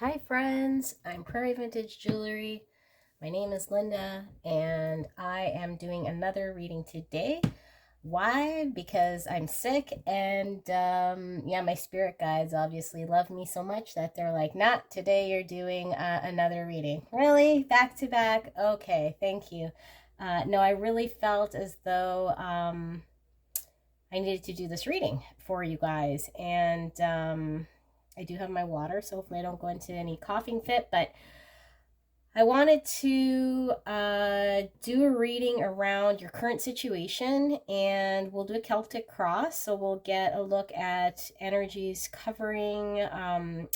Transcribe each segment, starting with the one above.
Hi friends, I'm Prairie Vintage Jewelry. My name is Linda and I am doing another reading today. Why? Because I'm sick and yeah, my spirit guides obviously love me so much that they're like, not today you're doing another reading. Really? Back to back? Okay, thank you. No, I really felt as though I needed to do this reading for you guys, and I do have my water, so hopefully I don't go into any coughing fit, but I wanted to do a reading around your current situation, and we'll do a Celtic Cross, so we'll get a look at energies covering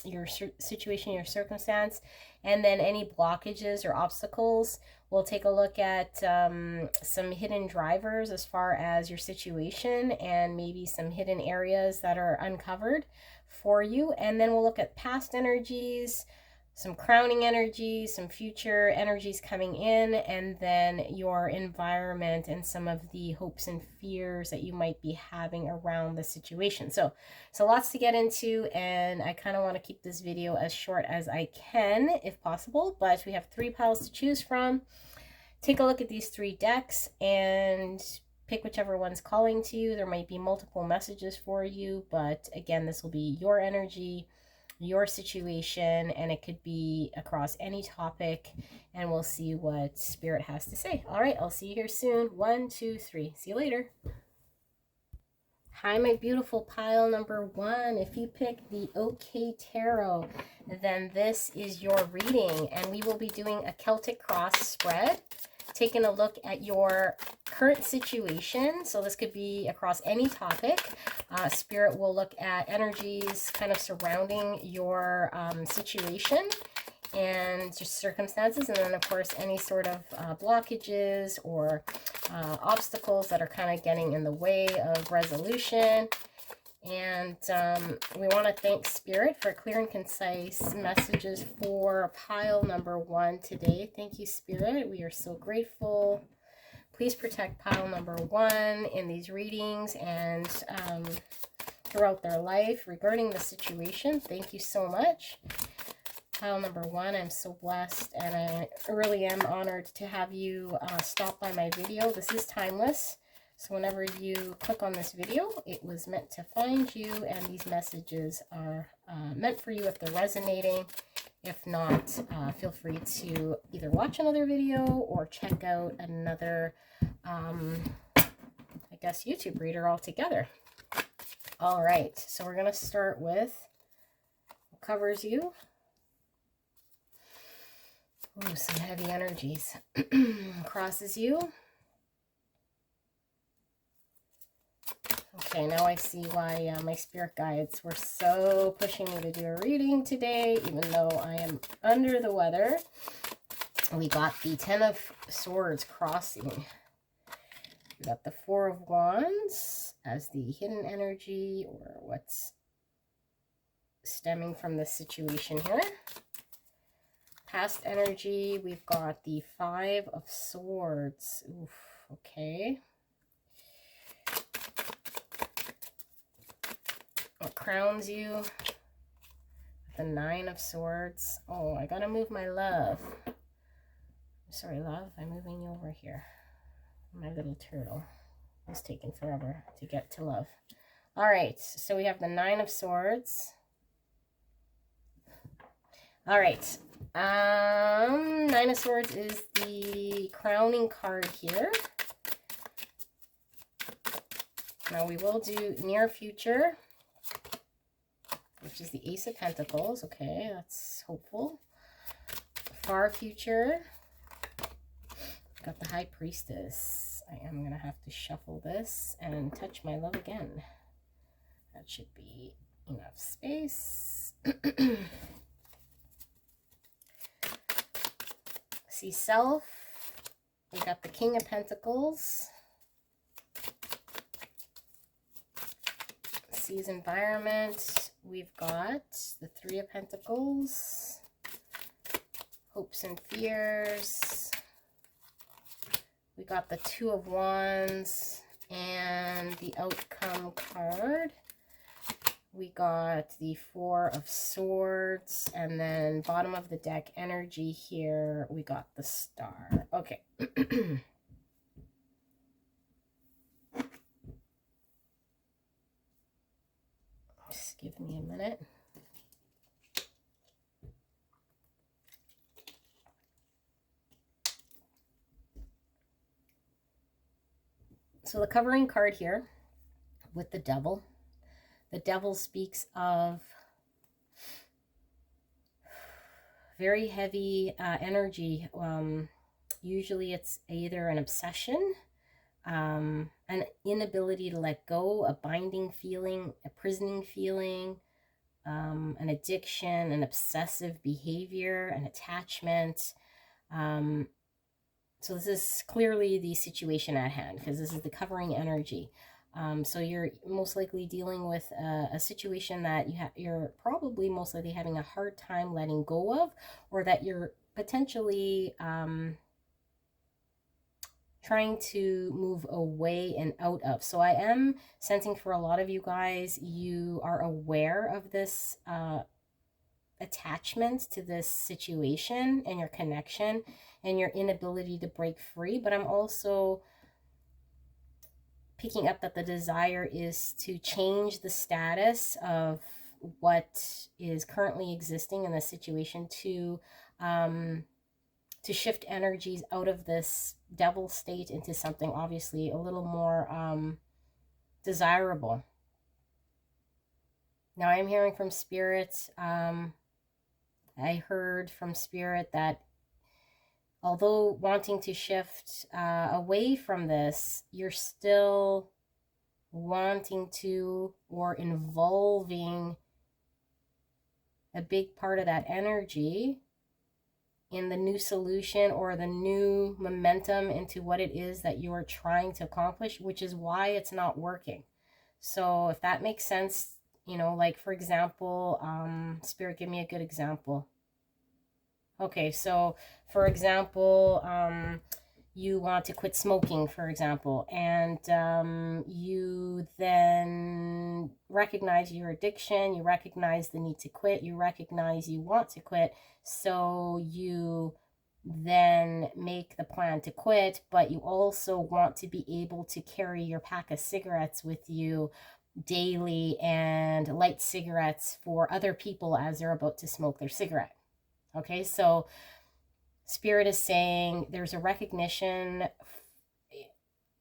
your situation, your circumstance, and then any blockages or obstacles. We'll take a look at some hidden drivers as far as your situation and maybe some hidden areas that are uncovered for you. And then we'll look at past energies, some crowning energies, some future energies coming in, and then your environment and some of the hopes and fears that you might be having around the situation. So lots to get into, and I kind of want to keep this video as short as I can if possible, but we have 3 piles to choose from. Take a look at these 3 decks and pick whichever one's calling to you. There might be multiple messages for you, but again, this will be your energy, your situation, and it could be across any topic, and we'll see what Spirit has to say. All right, I'll see you here soon. 1, 2, 3. See you later. Hi, my beautiful pile number 1. If you pick the OK Tarot, then this is your reading, and we will be doing a Celtic Cross spread, taking a look at your current situation. So this could be across any topic. Spirit will look at energies kind of surrounding your situation and just circumstances, and then of course any sort of blockages or obstacles that are kind of getting in the way of resolution. And we want to thank Spirit for clear and concise messages for pile number 1 today. Thank you, Spirit. We are so grateful. Please protect pile number 1 in these readings and throughout their life regarding the situation. Thank you so much. Pile number 1, I'm so blessed, and I really am honored to have you stop by my video. This is timeless, so whenever you click on this video, it was meant to find you, and these messages are meant for you if they're resonating. If not, feel free to either watch another video or check out another, I guess, YouTube reader altogether. All right, so we're going to start with what covers you. Ooh, some heavy energies. Crosses you. Okay, now I see why my spirit guides were so pushing me to do a reading today, even though I am under the weather. We got the 10 of Swords crossing. We got the 4 of Wands as the hidden energy, or what's stemming from this situation here. Past energy, we've got the 5 of Swords. Oof, okay. What crowns you? The 9 of Swords. Oh, I gotta move my love. Sorry, love. I'm moving you over here. My little turtle. It's taking forever to get to love. All right, so we have the 9 of Swords. All right. 9 of Swords is the crowning card here. Now we will do near future, which is the Ace of Pentacles. Okay, that's hopeful. Far future. Got the High Priestess. I am going to have to shuffle this and touch my love again. That should be enough space. See Self. We got the King of Pentacles. Sees Environment. We've got the 3 of Pentacles. Hopes and Fears. We got the 2 of Wands and the Outcome card. we got the Four of Swords, and then bottom of the deck energy here, we got the Star. Okay. Just give me a minute. So the covering card here with the Devil. The Devil speaks of very heavy energy. Usually it's either an obsession, an inability to let go, a binding feeling, a prisoning feeling, an addiction, an obsessive behavior, an attachment. So this is clearly the situation at hand, because this is the covering energy. So you're most likely dealing with a situation that you're probably most likely having a hard time letting go of, or that you're potentially trying to move away and out of. So I am sensing for a lot of you guys, you are aware of this attachment to this situation and your connection and your inability to break free. But I'm also picking up that the desire is to change the status of what is currently existing in the situation, to shift energies out of this devil state into something obviously a little more desirable. Now I'm hearing from Spirit, I heard from Spirit that although wanting to shift away from this, you're still wanting to, or involving a big part of that energy in the new solution or the new momentum into what it is that you are trying to accomplish, which is why it's not working. So if that makes sense, you know, like for example, Spirit, give me a good example. Okay, so for example, you want to quit smoking, for example, and you then recognize your addiction, you recognize the need to quit, you recognize you want to quit, so you then make the plan to quit, but you also want to be able to carry your pack of cigarettes with you daily and light cigarettes for other people as they're about to smoke their cigarette. Okay, so Spirit is saying there's a recognition of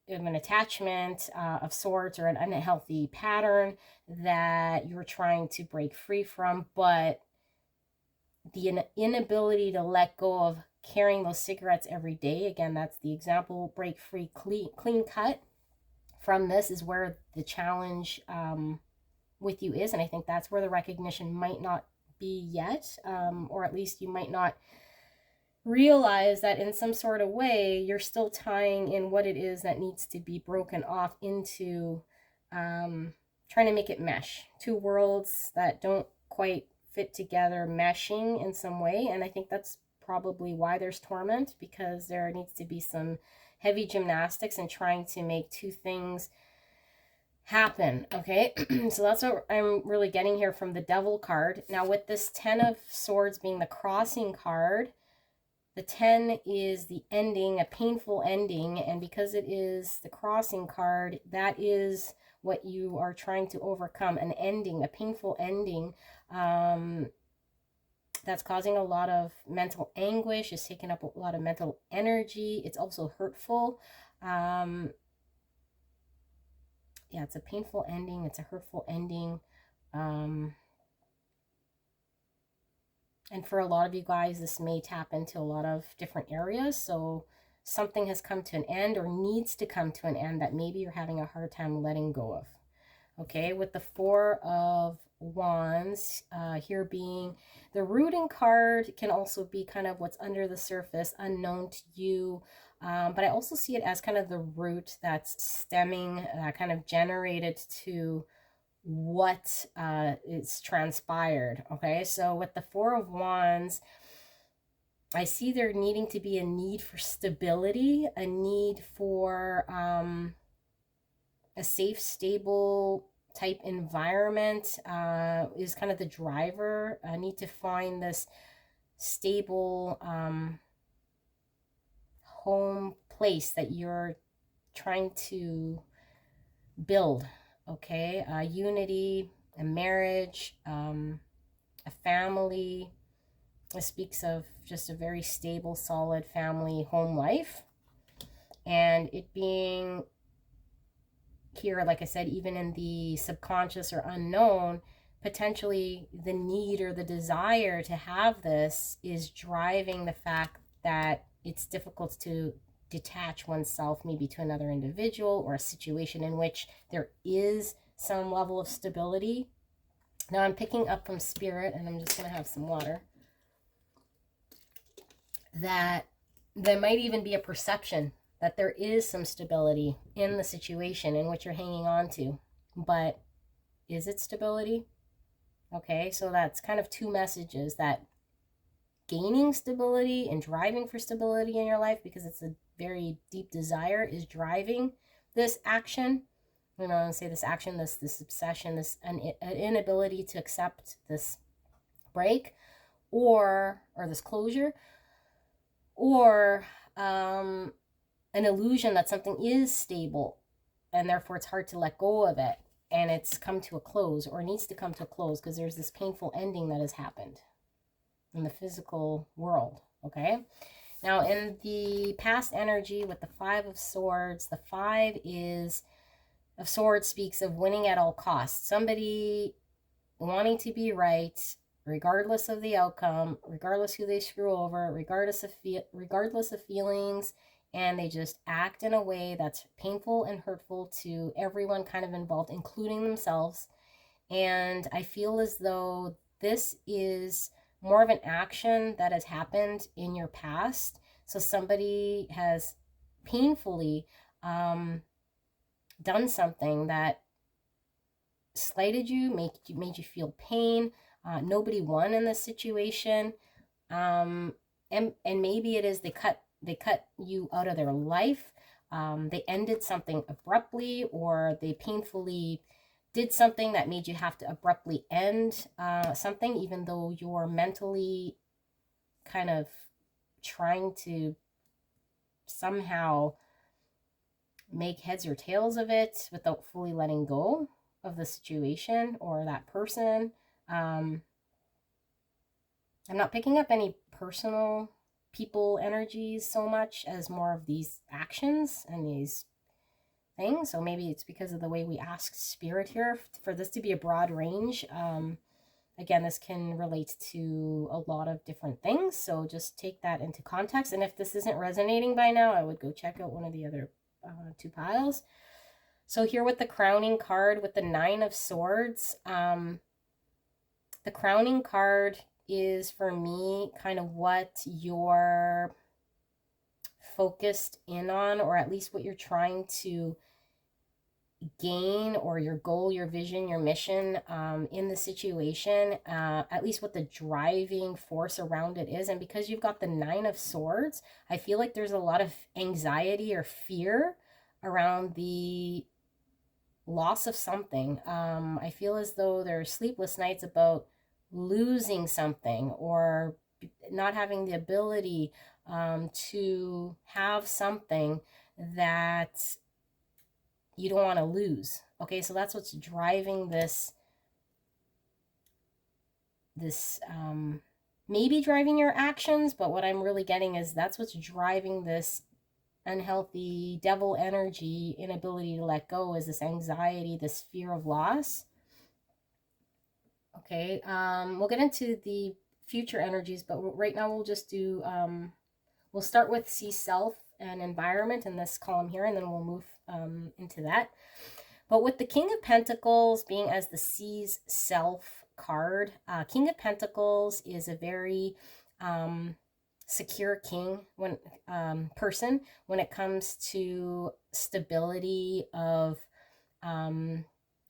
an attachment of sorts, or an unhealthy pattern that you're trying to break free from, but the inability to let go of carrying those cigarettes every day, again, that's the example, break free, clean cut from this is where the challenge with you is. And I think that's where the recognition might not be yet, or at least you might not realize that in some sort of way you're still tying in what it is that needs to be broken off into trying to make it mesh. Two worlds that don't quite fit together, meshing in some way. And I think that's probably why there's torment, because there needs to be some heavy gymnastics in trying to make two things happen. Okay, so that's what I'm really getting here from the Devil card. Now with this 10 of Swords being the crossing card, the 10 is the ending, a painful ending, and because it is the crossing card, that is what you are trying to overcome, an ending, a painful ending that's causing a lot of mental anguish, is taking up a lot of mental energy. It's also hurtful. Yeah, it's a painful ending. It's a hurtful ending. And for a lot of you guys, this may tap into a lot of different areas. So something has come to an end, or needs to come to an end, that maybe you're having a hard time letting go of. Okay, with the Four of Wands here being the rooting card, can also be kind of what's under the surface, unknown to you. But I also see it as kind of the root that's stemming, kind of generated to what is transpired. Okay, so with the Four of Wands, I see there needing to be a need for stability, a need for a safe, stable type environment is kind of the driver. I need to find this stable home place that you're trying to build. Okay, unity, a marriage, a family. It speaks of just a very stable, solid family home life, and it being here, like I said, even in the subconscious or unknown, potentially the need or the desire to have this is driving the fact that it's difficult to detach oneself maybe to another individual or a situation in which there is some level of stability. Now I'm picking up from Spirit, and I'm just going to have some water, that there might even be a perception that there is some stability in the situation in which you're hanging on to. But is it stability? Okay, so that's kind of two messages, that gaining stability and driving for stability in your life, because it's a very deep desire, is driving this action. You know, say this action, this obsession, this an inability to accept this break, or this closure, or an illusion that something is stable and therefore it's hard to let go of it, and it's come to a close or needs to come to a close because there's this painful ending that has happened in the physical world. Okay, now in the past energy with the Five of Swords, the Five of Swords speaks of winning at all costs. Somebody wanting to be right regardless of the outcome, regardless who they screw over, regardless of feelings, and they just act in a way that's painful and hurtful to everyone kind of involved, including themselves. And I feel as though this is more of an action that has happened in your past. So somebody has painfully done something that slighted you, made you feel pain. Nobody won in this situation, and maybe it is they cut you out of their life. They ended something abruptly, or they painfully did something that made you have to abruptly end something, even though you're mentally kind of trying to somehow make heads or tails of it without fully letting go of the situation or that person. I'm not picking up any personal people energies so much as more of these actions and these things. So maybe it's because of the way we ask Spirit here for this to be a broad range. Again, this can relate to a lot of different things, so just take that into context. And if this isn't resonating by now, I would go check out one of the other two piles. So here with the crowning card, with the Nine of Swords, the crowning card is for me kind of what you're focused in on, or at least what you're trying to gain, or your goal, your vision, your mission in the situation, at least what the driving force around it is. And because you've got the Nine of Swords, I feel like there's a lot of anxiety or fear around the loss of something. I feel as though there are sleepless nights about losing something, or not having the ability to have something that you don't want to lose. Okay, so that's what's driving this maybe driving your actions, but what I'm really getting is that's what's driving this unhealthy devil energy, inability to let go, is this anxiety, this fear of loss. Okay, we'll get into the future energies, but right now we'll just do, we'll start with see self and environment in this column here, and then we'll move into that. But with the King of Pentacles being as the sees self card, King of Pentacles is a very secure king person when it comes to stability of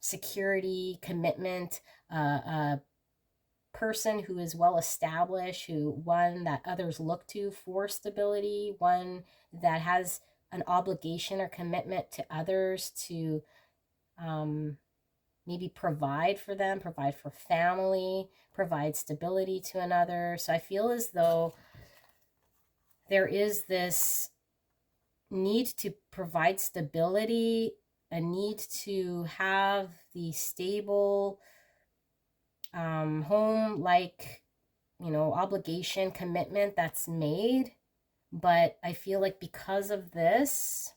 security, commitment, a person who is well established, one that others look to for stability, one that has an obligation or commitment to others to maybe provide for them, provide for family, provide stability to another. So I feel as though there is this need to provide stability, a need to have the stable home, like, you know, obligation, commitment that's made. But I feel like because of this,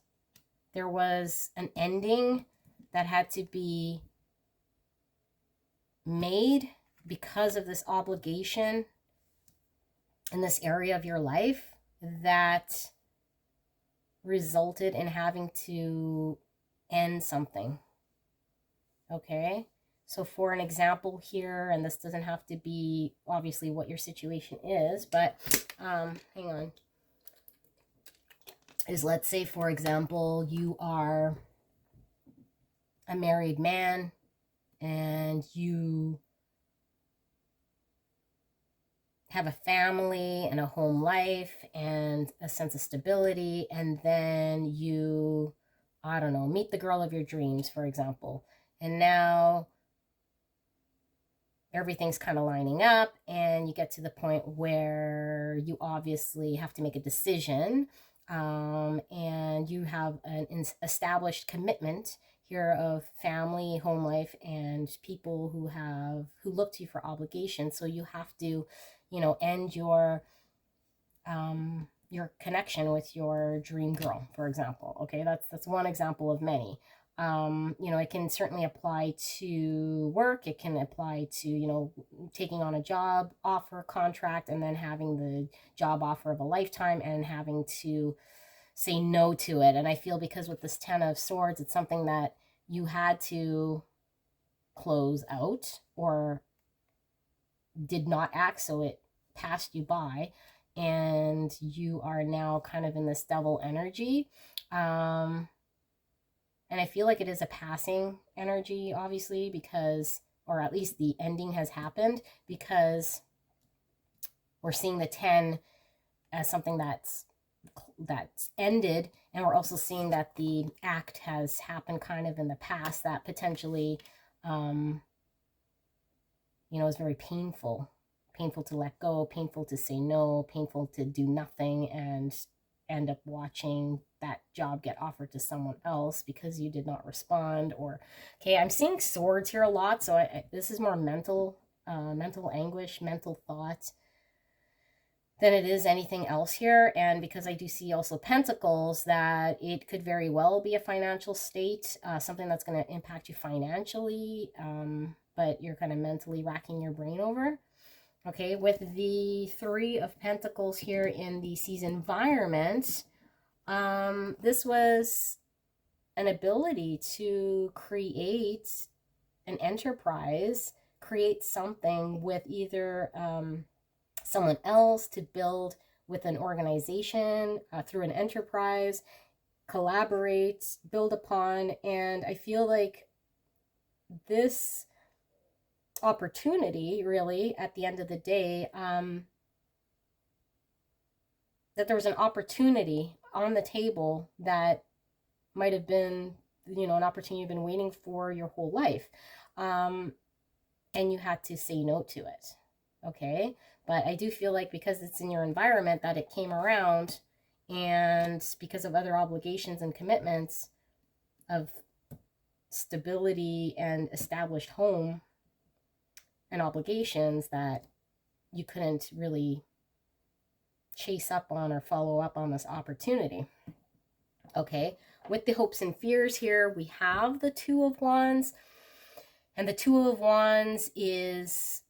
there was an ending that had to be made because of this obligation in this area of your life that resulted in having to end something. Okay? So for an example here, and this doesn't have to be obviously what your situation is, but hang on. Is, let's say, for example, you are a married man and you have a family and a home life and a sense of stability, and then you, I don't know, meet the girl of your dreams, for example, and now everything's kind of lining up and you get to the point where you obviously have to make a decision, and you have an established commitment here of family, home life, and people who look to you for obligations. So you have to, you know, end your connection with your dream girl, for example. Okay, that's one example of many. You know, it can certainly apply to work. It can apply to, you know, taking on a job offer, contract, and then having the job offer of a lifetime and having to say no to it. And I feel because with this Ten of Swords, it's something that you had to close out or did not act, so it passed you by, and you are now kind of in this devil energy. And I feel like it is a passing energy, obviously, because, or at least the ending has happened, because we're seeing the 10 as something that's ended, and we're also seeing that the act has happened kind of in the past that potentially, you know, is very painful to let go, painful to say no, painful to do nothing and end up watching that job get offered to someone else because you did not respond. Or, okay, I'm seeing swords here a lot, so this is more mental anguish, mental thought than it is anything else here. And because I do see also pentacles, that it could very well be a financial state, something that's going to impact you financially, but you're kind of mentally racking your brain over. Okay, with the Three of Pentacles here in the Seas environment, this was an ability to create an enterprise, create something with either someone else, to build with an organization through an enterprise, collaborate, build upon. And I feel like this opportunity, really, at the end of the day, that there was an opportunity on the table that might have been, you know, an opportunity you've been waiting for your whole life, and you had to say no to it. Okay, but I do feel like because it's in your environment that it came around, and because of other obligations and commitments of stability and established home and obligations, that you couldn't really chase up on or follow up on this opportunity. Okay, with the hopes and fears here, we have the Two of Wands, and the Two of Wands is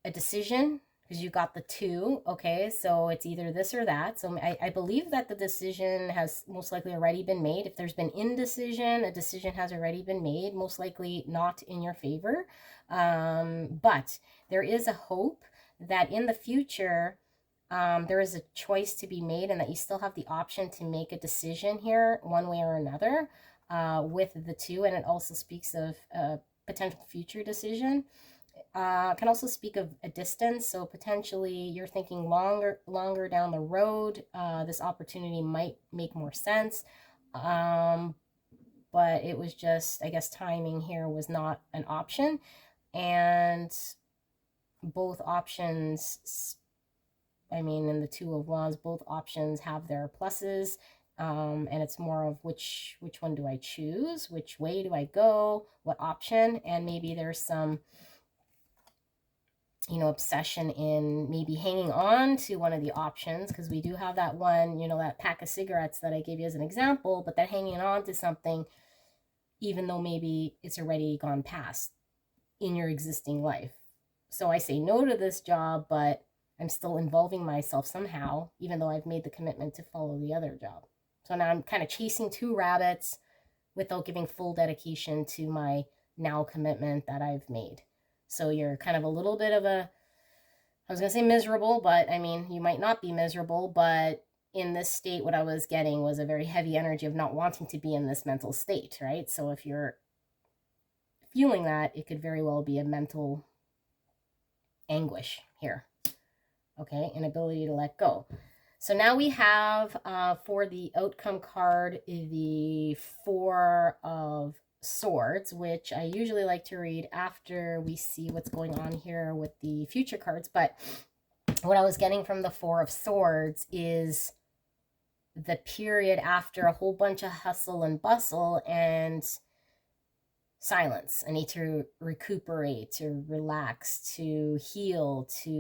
a decision, because you got the two. Okay, so it's either this or that. So I believe that the decision has most likely already been made. If there's been indecision, a decision has already been made, most likely not in your favor. But there is a hope that in the future, there is a choice to be made, and that you still have the option to make a decision here one way or another with the two. And it also speaks of a potential future decision. Can also speak of a distance, so potentially you're thinking longer down the road. This opportunity might make more sense, but it was just, I guess timing here was not an option. And both options, I mean, in the Two of Wands, both options have their pluses. And it's more of which one do I choose? Which way do I go? What option? And maybe there's some, you know, obsession in maybe hanging on to one of the options, because we do have that one, you know, that pack of cigarettes that I gave you as an example, but that hanging on to something, even though maybe it's already gone past in your existing life. So I say no to this job, but I'm still involving myself somehow, even though I've made the commitment to follow the other job. So now I'm kind of chasing two rabbits without giving full dedication to my now commitment that I've made. So you're kind of a little bit of a, I was going to say miserable, but I mean, you might not be miserable, but in this state, what I was getting was a very heavy energy of not wanting to be in this mental state, right? So if you're feeling that, it could very well be a mental anguish here, okay? Inability to let go. So now we have, for the outcome card, the Four of Swords, which I usually like to read after we see what's going on here with the future cards. But what I was getting from the Four of Swords is the period after a whole bunch of hustle and bustle and silence. I need to recuperate, to relax, to heal, to,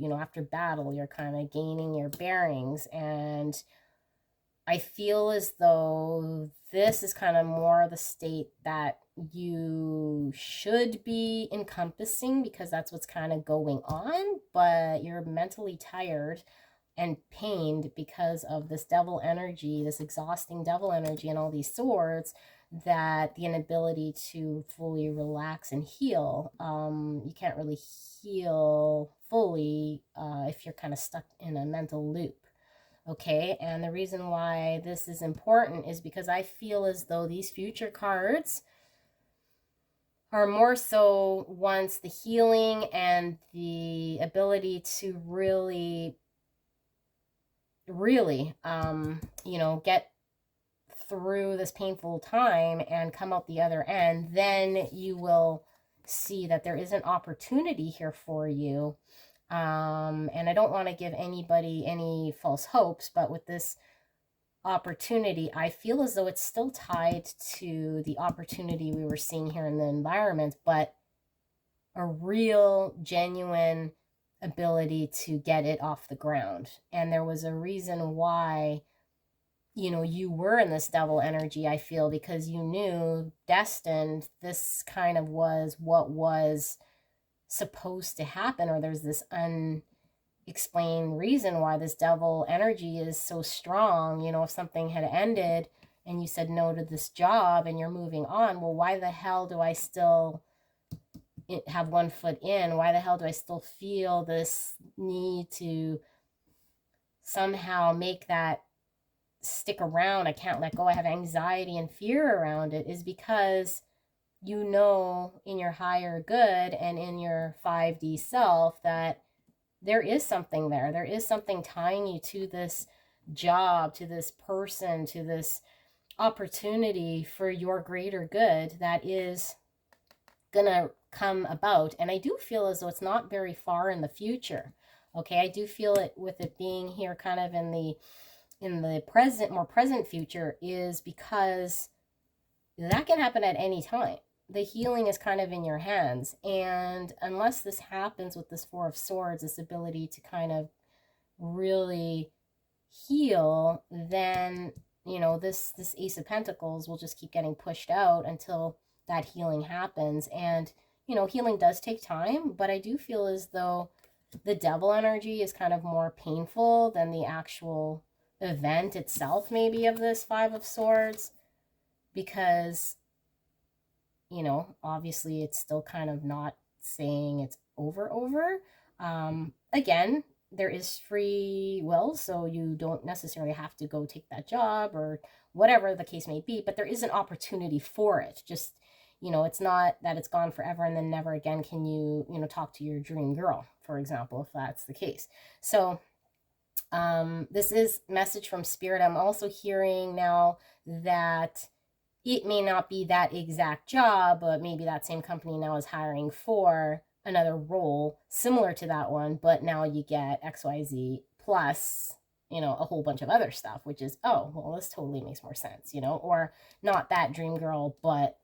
you know, after battle, you're kind of gaining your bearings. And I feel as though this is kind of more the state that you should be encompassing, because that's what's kind of going on, but you're mentally tired and pained because of this devil energy, this exhausting devil energy and all these swords, that the inability to fully relax and heal, you can't really heal fully if you're kind of stuck in a mental loop. Okay, and the reason why this is important is because I feel as though these future cards are more so once the healing and the ability to really, you know, get through this painful time and come out the other end, then you will see that there is an opportunity here for you. And I don't want to give anybody any false hopes, but with this opportunity, I feel as though it's still tied to the opportunity we were seeing here in the environment, but a real, genuine ability to get it off the ground. And there was a reason why, you know, you were in this devil energy, I feel, because you knew, destined, this kind of was what was supposed to happen, or there's this unexplained reason why this devil energy is so strong. You know, if something had ended and you said no to this job and you're moving on, well, why the hell do I still have one foot in? Why the hell do I still feel this need to somehow make that stick around? I can't let go. I have anxiety and fear around it, is because you know in your higher good and in your 5D self that there is something there. There is something tying you to this job, to this person, to this opportunity for your greater good that is gonna come about. And I do feel as though it's not very far in the future. Okay, I do feel it with it being here kind of in the present, more present future, is because that can happen at any time. The healing is kind of in your hands. And unless this happens with this Four of Swords, this ability to kind of really heal, then, you know, this Ace of Pentacles will just keep getting pushed out until that healing happens. And, you know, healing does take time, but I do feel as though the devil energy is kind of more painful than the actual event itself, maybe, of this Five of Swords, because, you know, obviously it's still kind of not saying it's over. Again, there is free will, so you don't necessarily have to go take that job or whatever the case may be, but there is an opportunity for it. Just, you know, it's not that it's gone forever and then never again can you, you know, talk to your dream girl, for example, if that's the case. So this is message from Spirit. I'm also hearing now that it may not be that exact job, but maybe that same company now is hiring for another role similar to that one, but now you get XYZ plus, you know, a whole bunch of other stuff, which is, oh, well, this totally makes more sense, you know, or not that dream girl, but,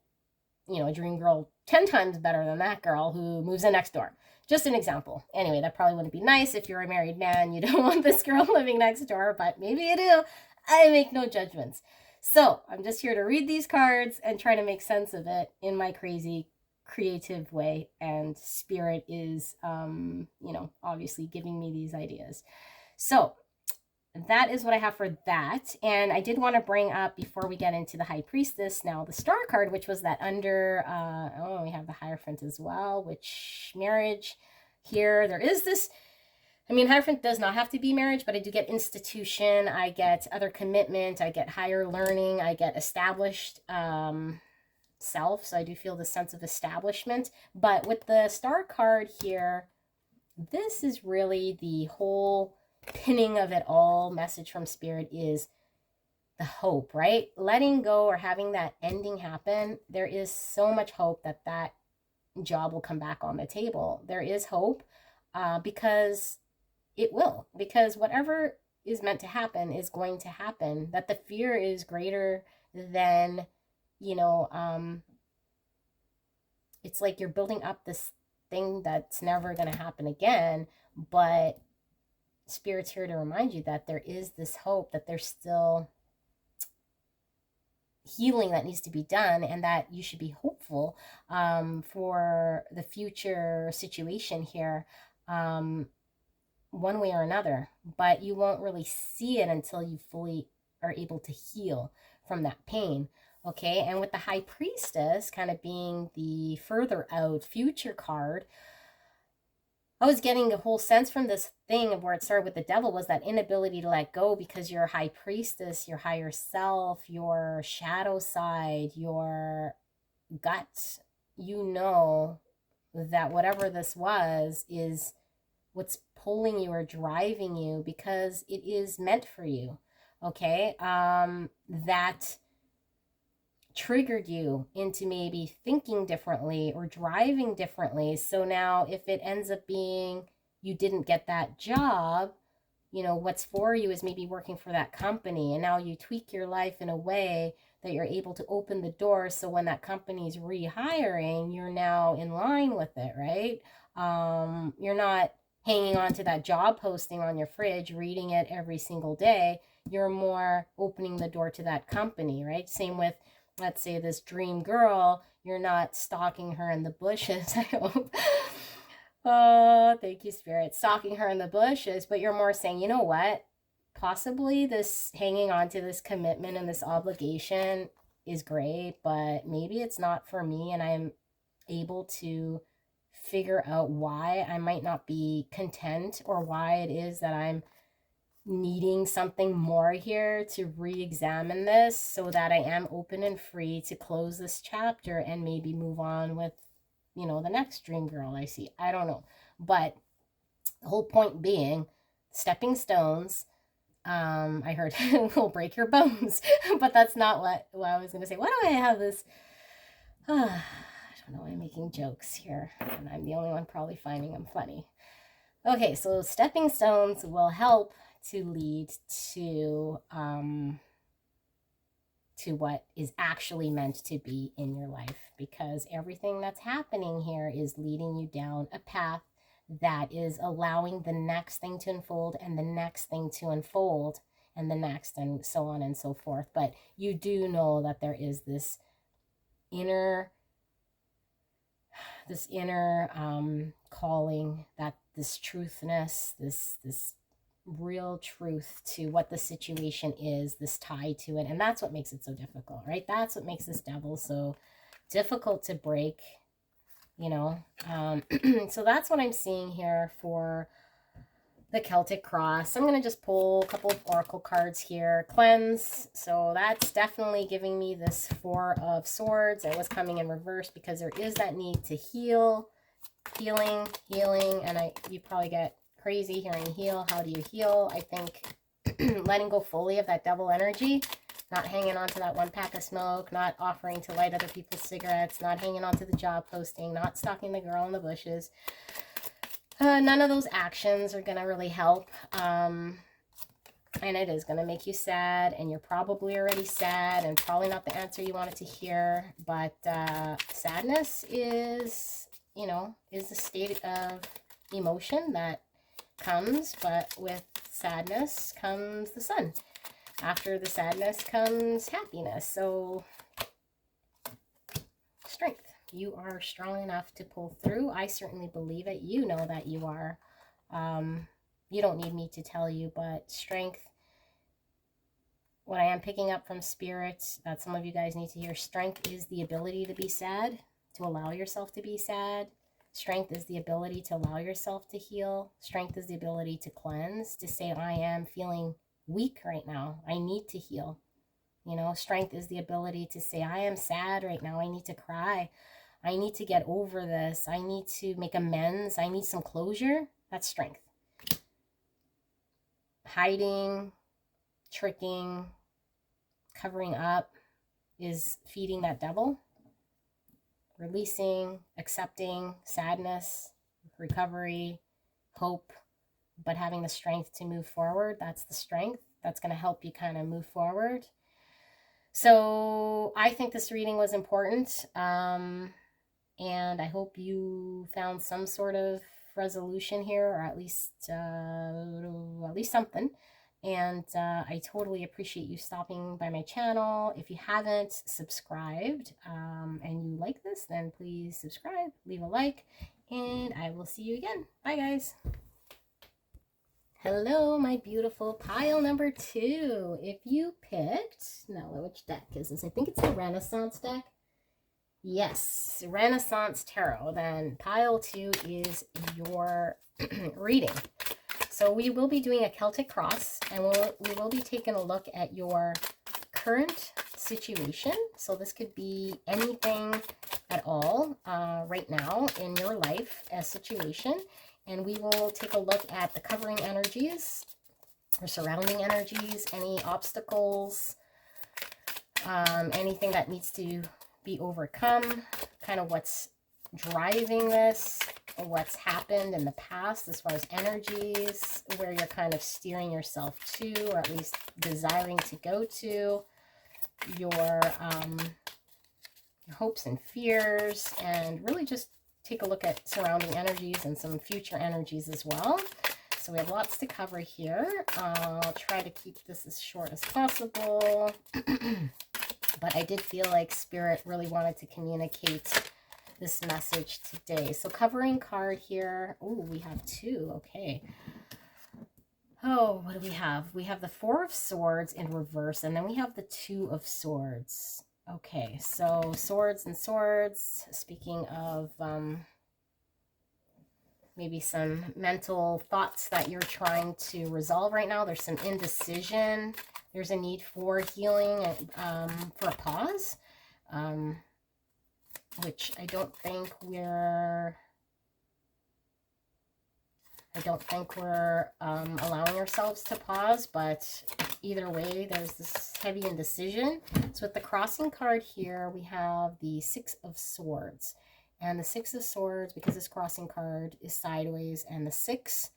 you know, a dream girl 10 times better than that girl who moves in next door. Just an example. Anyway, that probably wouldn't be nice if you're a married man. You don't want this girl living next door, but maybe you do. I make no judgments. So I'm just here to read these cards and try to make sense of it in my crazy creative way. And Spirit is, you know, obviously giving me these ideas. So that is what I have for that. And I did want to bring up, before we get into the High Priestess, now the Star card, which was that under, oh, we have the Hierophant as well, which marriage here. There is this, I mean, Hierophant does not have to be marriage, but I do get institution, I get other commitment, I get higher learning, I get established self. So I do feel the sense of establishment. But with the Star card here, this is really the whole pinning of it all. Message from Spirit is the hope, right? Letting go or having that ending happen. There is so much hope that that job will come back on the table. There is hope because it will, because whatever is meant to happen is going to happen. That the fear is greater than, you know, it's like you're building up this thing that's never going to happen again, but Spirit's here to remind you that there is this hope, that there's still healing that needs to be done, and that you should be hopeful for the future situation here, one way or another. But you won't really see it until you fully are able to heal from that pain. Okay, and with the High Priestess kind of being the further out future card, I was getting a whole sense from this thing of where it started with the Devil was that inability to let go, because your High Priestess, your higher self, your shadow side, your gut, you know that whatever this was is what's pulling you or driving you, because it is meant for you. Okay, that triggered you into maybe thinking differently or driving differently. So now if it ends up being you didn't get that job, you know, what's for you is maybe working for that company, and now you tweak your life in a way that you're able to open the door, so when that company's rehiring, you're now in line with it, right? You're not hanging on to that job posting on your fridge, reading it every single day. You're more opening the door to that company, right? Same with, let's say, this dream girl. You're not stalking her in the bushes, I hope. Oh, thank you, Spirit. Stalking her in the bushes, but you're more saying, you know what? Possibly this hanging on to this commitment and this obligation is great, but maybe it's not for me, and I'm able to figure out why I might not be content, or why it is that I'm needing something more here to re-examine this, so that I am open and free to close this chapter and maybe move on with, you know, the next dream girl I see. I don't know. But the whole point being, stepping stones, I heard will break your bones, but that's not what I was going to say. Why do I have this? I don't know. I'm making jokes here, and I'm the only one probably finding them funny. Okay, so stepping stones will help to lead to what is actually meant to be in your life, because everything that's happening here is leading you down a path that is allowing the next thing to unfold, and the next thing to unfold, and the next, and so on and so forth. But you do know that there is this inner calling, that this truthness, this real truth to what the situation is, this tie to it. And that's what makes it so difficult, right? That's what makes this Devil so difficult to break, you know. So that's what I'm seeing here for the Celtic Cross. I'm going to just pull a couple of oracle cards here. Cleanse. So that's definitely giving me this Four of Swords. It was coming in reverse because there is that need to heal, healing, and you probably get crazy hearing heal. How do you heal? I think letting go fully of that Devil energy not hanging on to that one pack of smoke, not offering to light other people's cigarettes, not hanging on to the job posting, not stalking the girl in the bushes. None of those actions are going to really help. And it is going to make you sad, and you're probably already sad, and probably not the answer you wanted to hear. But sadness is, you know, is a state of emotion that comes, but with sadness comes the sun. After the sadness comes happiness. So, strength. You are strong enough to pull through. I certainly believe it. You know that you are. You don't need me to tell you, but strength, what I am picking up from spirit, that some of you guys need to hear, strength is the ability to be sad, to allow yourself to be sad. Strength is the ability to allow yourself to heal. Strength is the ability to cleanse, to say, I am feeling weak right now. I need to heal. You know, strength is the ability to say, I am sad right now. I need to cry. I need to get over this. I need to make amends. I need some closure. That's strength. Hiding, tricking, covering up is feeding that devil. Releasing, accepting, sadness, recovery, hope, but having the strength to move forward, that's the strength. That's going to help you kind of move forward. So I think this reading was important, and I hope you found some sort of resolution here, or at least something. And I totally appreciate you stopping by my channel. If you haven't subscribed and you like this, then please subscribe, leave a like, and I will see you again. Bye, guys. Hello, my beautiful pile number 2. If you picked, now which deck is this? I think it's the Renaissance deck. Yes, Renaissance Tarot. Then pile 2 is your reading. So we will be doing a Celtic Cross, and we will be taking a look at your current situation. So this could be anything at all right now in your life as situation. And we will take a look at the covering energies or surrounding energies, any obstacles, anything that needs to be overcome, kind of what's driving this, what's happened in the past as far as energies, where you're kind of steering yourself to, or at least desiring to go to, your hopes and fears, and really just take a look at surrounding energies and some future energies as well. So we have lots to cover here. I'll try to keep this as short as possible. But I did feel like Spirit really wanted to communicate this message today. So covering card here. Oh, we have 2. Okay. Oh, what do we have? We have the 4 of Swords in reverse, and then we have the 2 of Swords. Okay, so swords and swords. Speaking of maybe some mental thoughts that you're trying to resolve right now. There's some indecision. There's a need for healing, for a pause, which I don't think we're allowing ourselves to pause, but either way, there's this heavy indecision. So with the crossing card here, we have the 6 of Swords. And the 6 of Swords, because this crossing card is sideways, and the 6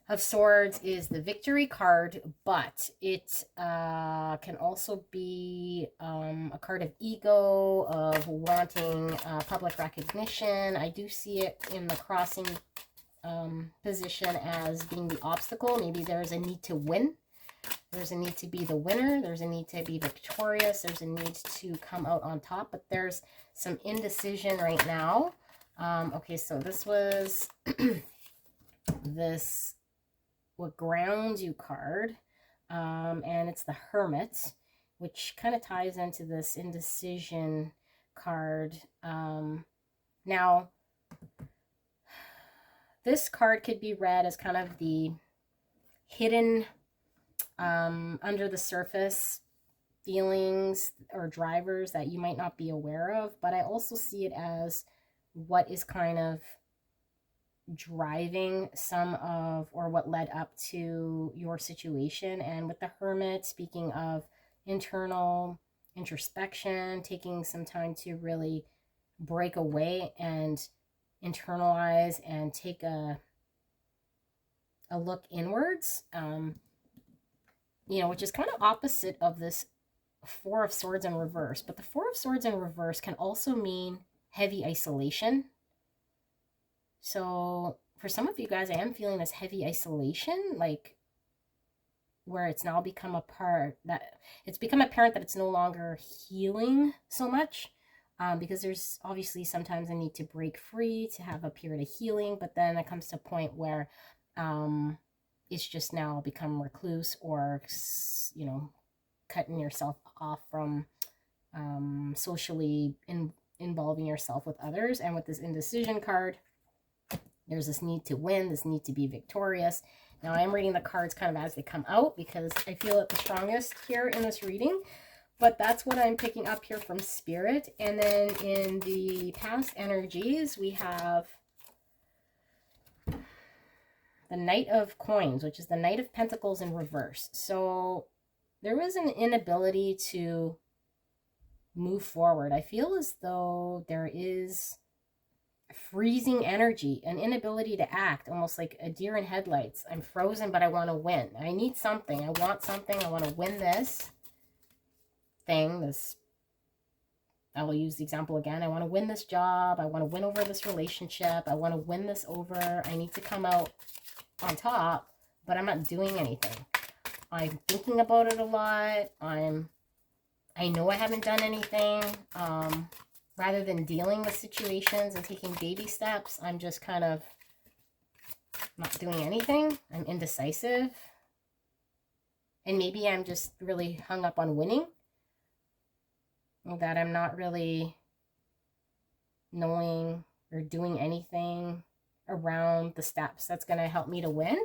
of Swords is the victory card, but it can also be a card of ego, of wanting public recognition. I do see it in the crossing position as being the obstacle. Maybe there's a need to win. There's a need to be the winner. There's a need to be victorious. There's a need to come out on top, but there's some indecision right now. Okay, so this was this what grounds you card, and it's the Hermit, which kind of ties into this indecision card. Now, this card could be read as kind of the hidden, under the surface feelings or drivers that you might not be aware of, but I also see it as what is kind of driving some of, or what led up to your situation. And with the Hermit, speaking of internal introspection, taking some time to really break away and internalize and take a look inwards, you know, which is kind of opposite of this Four of Swords in reverse. But the Four of Swords in reverse can also mean heavy isolation. So for some of you guys, I am feeling this heavy isolation, like where it's now become it's become apparent that it's no longer healing so much, because there's obviously sometimes a need to break free to have a period of healing, but then it comes to a point where it's just now become recluse, or, you know, cutting yourself off from socially involving yourself with others. And with this indecision card, there's this need to win, this need to be victorious. Now, I am reading the cards kind of as they come out because I feel it the strongest here in this reading. But that's what I'm picking up here from Spirit. And then in the past energies, we have the Knight of Coins, which is the Knight of Pentacles in reverse. So there was an inability to move forward. I feel as though there is freezing energy, an inability to act, almost like a deer in headlights. I'm frozen, but I want to win. I need something. I want something. I want to win this thing. I will use the example again. I want to win this job. I want to win over this relationship. I want to win this over. I need to come out on top, but I'm not doing anything. I'm thinking about it a lot. I know I haven't done anything. Rather than dealing with situations and taking baby steps, I'm just kind of not doing anything. I'm indecisive. And maybe I'm just really hung up on winning, that I'm not really knowing or doing anything around the steps that's going to help me to win.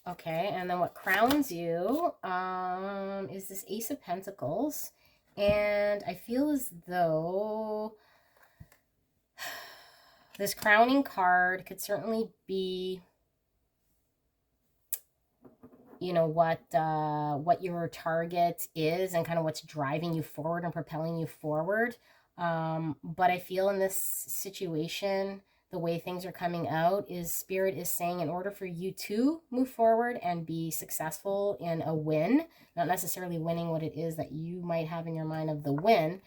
Okay, and then what crowns you is this Ace of Pentacles. And I feel as though this crowning card could certainly be, you know, what your target is and kind of what's driving you forward and propelling you forward. But I feel in this situation, the way things are coming out is Spirit is saying, in order for you to move forward and be successful in a win, not necessarily winning what it is that you might have in your mind of the win,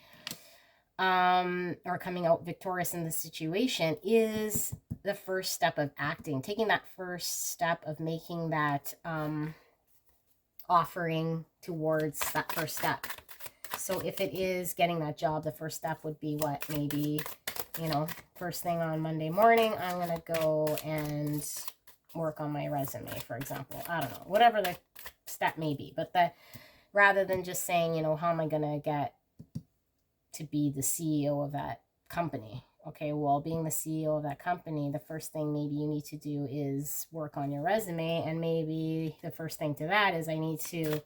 or coming out victorious in the situation, is the first step of acting, taking that first step of making that offering towards that first step. So if it is getting that job, the first step would be what? Maybe, you know, first thing on Monday morning, I'm going to go and work on my resume, for example. I don't know, whatever the step may be. But rather than just saying, you know, how am I going to get to be the CEO of that company? Okay, well, being the CEO of that company, the first thing maybe you need to do is work on your resume. And maybe the first thing to that is I need to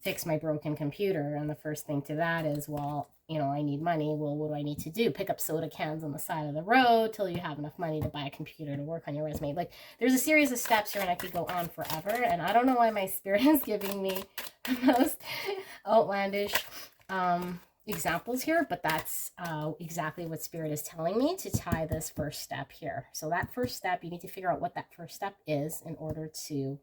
fix my broken computer. And the first thing to that is, well, you know, I need money. Well, what do I need to do? Pick up soda cans on the side of the road till you have enough money to buy a computer to work on your resume. Like, there's a series of steps here, and I could go on forever. And I don't know why my Spirit is giving me the most outlandish examples here, but that's exactly what Spirit is telling me to tie this first step here. So that first step, you need to figure out what that first step is in order to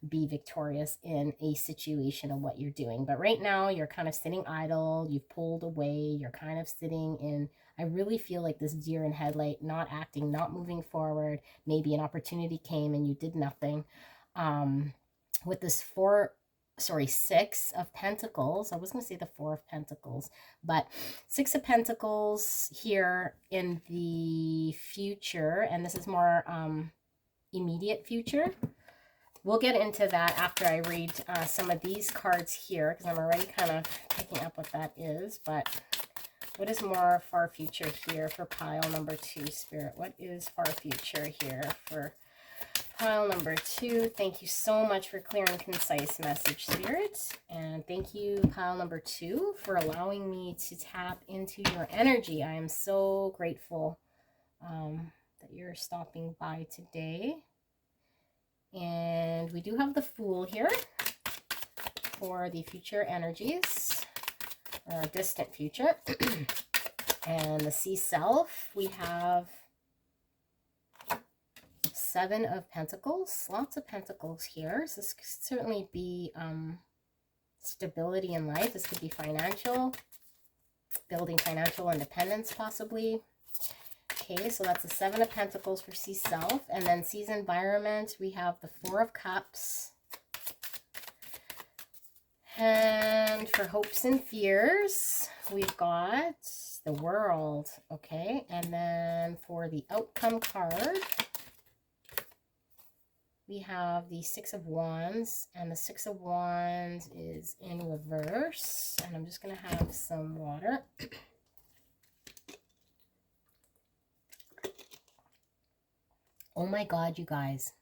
be victorious in a situation of what you're doing. But right now you're kind of sitting idle, you've pulled away, you're kind of sitting in, I really feel like this deer in headlight, not acting, not moving forward. Maybe an opportunity came and you did nothing. With this Six of Pentacles, I was going to say the Four of Pentacles, but Six of Pentacles here in the future, and this is more immediate future. We'll get into that after I read some of these cards here, because I'm already kind of picking up what that is. But what is more far future here for pile number 2, Spirit? What is far future here for pile number 2? Thank you so much for clear and concise message, Spirit. And thank you, pile number 2, for allowing me to tap into your energy. I am so grateful that you're stopping by today. And we do have the Fool here. for the future energies, or distant future. And the sea self, we have 7 of Pentacles, lots of Pentacles here. So this could certainly be stability in life. This could be financial, building financial independence possibly. Okay, so that's the 7 of Pentacles for sea self. And then sea's environment, we have the 4 of Cups. And for hopes and fears, we've got the World. Okay, and then for the outcome card, we have the 6 of Wands, and the 6 of Wands is in reverse. And I'm just going to have some water. Oh my God, you guys.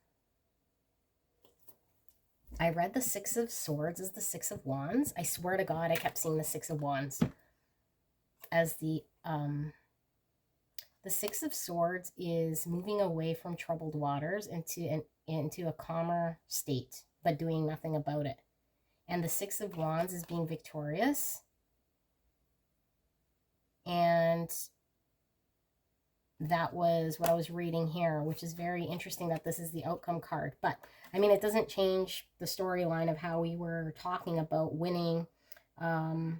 I read the 6 of Swords as the 6 of Wands. I swear to God, I kept seeing the 6 of Wands as the 6 of Swords is moving away from troubled waters into a calmer state, but doing nothing about it. And the 6 of Wands is being victorious. And that was what I was reading here, which is very interesting that this is the outcome card. But, I mean, it doesn't change the storyline of how we were talking about winning, you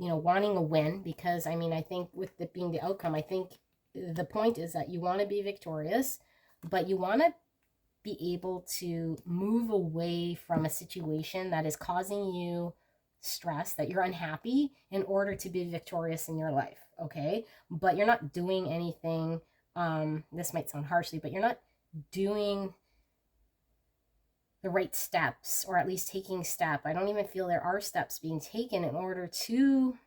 know, wanting a win. Because, I mean, I think with it being the outcome, I think the point is that you want to be victorious, but you want to be able to move away from a situation that is causing you stress, that you're unhappy, in order to be victorious in your life. Okay, but you're not doing anything, this might sound harshly, but you're not doing the right steps, or at least taking step. I don't even feel there are steps being taken in order to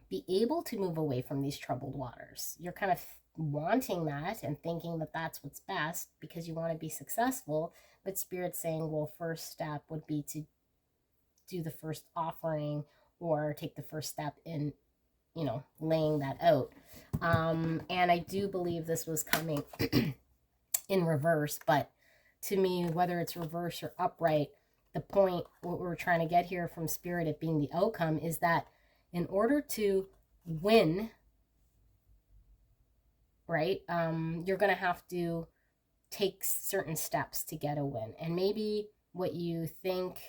be able to move away from these troubled waters. You're kind of wanting that and thinking that that's what's best because you want to be successful, but Spirit's saying, well, first step would be to do the first offering, or take the first step in, you know, laying that out. And I do believe this was coming in reverse, but to me, whether it's reverse or upright, the point, what we're trying to get here from Spirit, it being the outcome, is that in order to win, right, you're going to have to take certain steps to get a win. And maybe what you think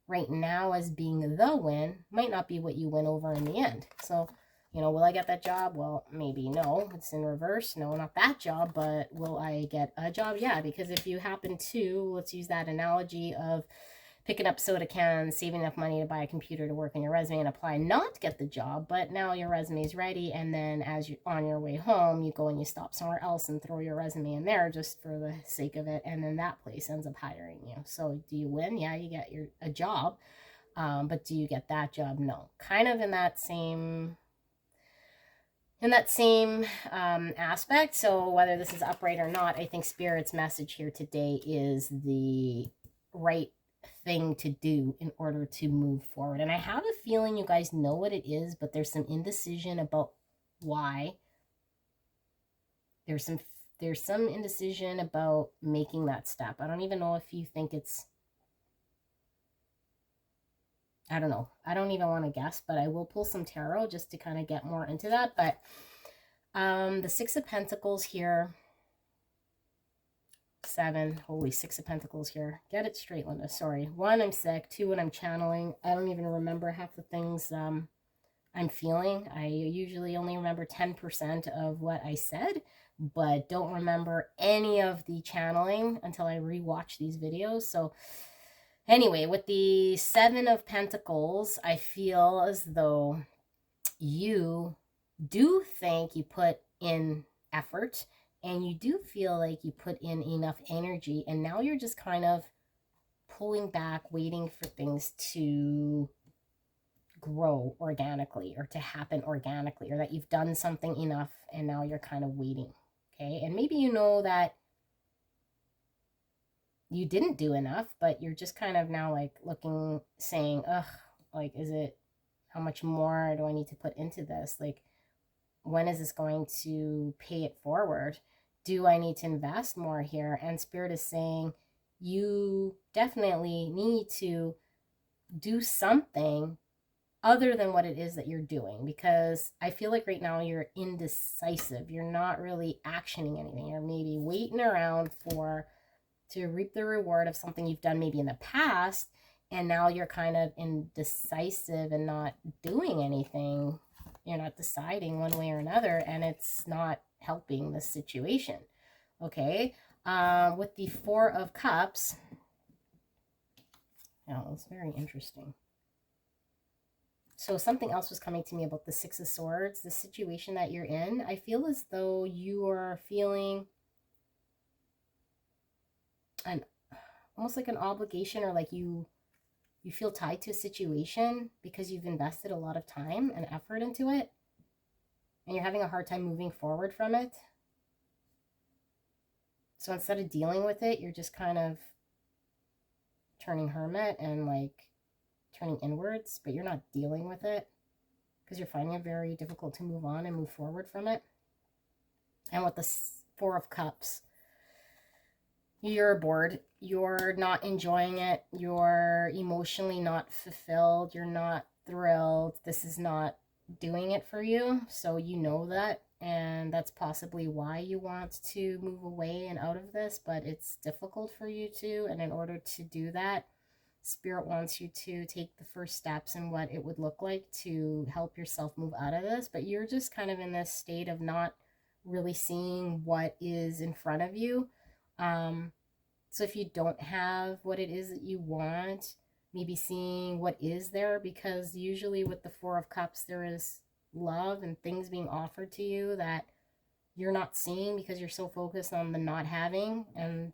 right now as being the win might not be what you win over in the end. So, you know, will I get that job? Well, maybe no. It's in reverse. No, not that job, but will I get a job? Yeah, because if you happen to, let's use that analogy of picking up soda cans, saving enough money to buy a computer to work on your resume and apply, not get the job, but now your resume is ready, and then as you're on your way home, you go and you stop somewhere else and throw your resume in there just for the sake of it, and then that place ends up hiring you. So do you win? Yeah, you get a job, but do you get that job? No. Kind of in that same aspect. So whether this is upright or not, I think Spirit's message here today is the right thing to do in order to move forward. And I have a feeling you guys know what it is, but there's some indecision about why. There's some indecision about making that step. I don't even know if you think it's, I don't know. I don't even want to guess, but I will pull some tarot just to kind of get more into that. But the 6 of Pentacles here, 7, holy, 6 of Pentacles here. Get it straight, Linda. Sorry. 1, I'm sick. 2, when I'm channeling, I don't even remember half the things I'm feeling. I usually only remember 10% of what I said, but don't remember any of the channeling until I rewatch these videos. So anyway, with the 7 of Pentacles, I feel as though you do think you put in effort, and you do feel like you put in enough energy, and now you're just kind of pulling back, waiting for things to grow organically, or to happen organically, or that you've done something enough and now you're kind of waiting. Okay, and maybe you know that you didn't do enough, but you're just kind of now like looking, saying, ugh, like, is it, how much more do I need to put into this? Like, when is this going to pay it forward? Do I need to invest more here? And Spirit is saying you definitely need to do something other than what it is that you're doing, because I feel like right now you're indecisive. You're not really actioning anything. You're maybe waiting around to reap the reward of something you've done maybe in the past, and now you're kind of indecisive and not doing anything. You're not deciding one way or another, and it's not helping the situation. Okay, with the Four of Cups, it's very interesting. So something else was coming to me about the Six of Swords, the situation that you're in. I feel as though you are feeling almost like an obligation, or like you feel tied to a situation because you've invested a lot of time and effort into it, and you're having a hard time moving forward from it. So instead of dealing with it, you're just kind of turning hermit and like turning inwards, but you're not dealing with it because you're finding it very difficult to move on and move forward from it. And with the Four of Cups, you're bored. You're not enjoying it. You're emotionally not fulfilled. You're not thrilled. This is not doing it for you. So you know that. And that's possibly why you want to move away and out of this. But it's difficult for you to. And in order to do that, Spirit wants you to take the first steps in what it would look like to help yourself move out of this. But you're just kind of in this state of not really seeing what is in front of you. So if you don't have what it is that you want, maybe seeing what is there, because usually with the Four of Cups, there is love and things being offered to you that you're not seeing because you're so focused on the not having, and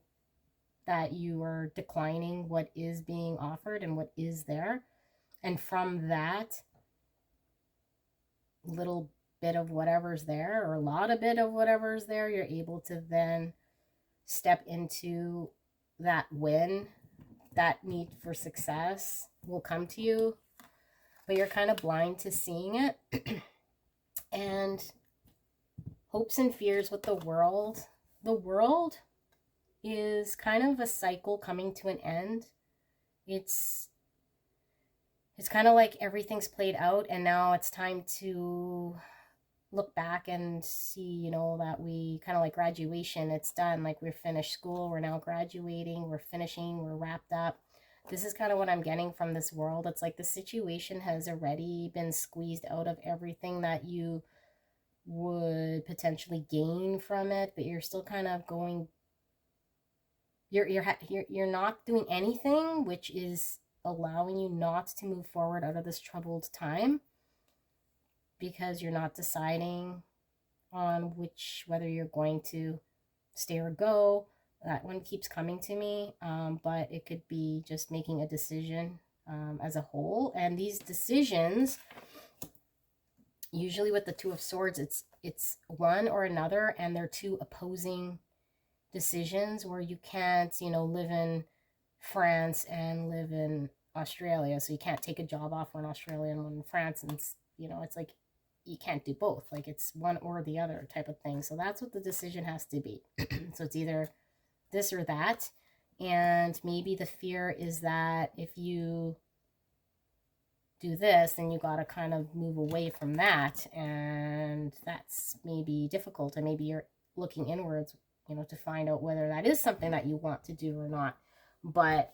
that you are declining what is being offered and what is there. And from that little bit of whatever's there, or a lot of bit of whatever's there, you're able to then step into that win. That need for success will come to you, but you're kind of blind to seeing it. And hopes and fears with the world. The world is kind of a cycle coming to an end. It's kind of like everything's played out, and now it's time to look back and see, that we kind of like graduation, it's done. Like we're finished school, we're now graduating, we're finishing, we're wrapped up. This is kind of what I'm getting from this world. It's like the situation has already been squeezed out of everything that you would potentially gain from it, but you're still kind of going, you're not doing anything, which is allowing you not to move forward out of this troubled time, because you're not deciding on whether you're going to stay or go. That one keeps coming to me, but it could be just making a decision as a whole. And these decisions, usually with the Two of Swords, it's one or another, and they're two opposing decisions, where you can't, live in France and live in Australia. So you can't take a job offer in Australia and one in France, and it's like you can't do both. Like it's one or the other type of thing. So that's what the decision has to be. So it's either this or that. And maybe the fear is that if you do this, then you got to kind of move away from that. And that's maybe difficult. And maybe you're looking inwards, to find out whether that is something that you want to do or not. But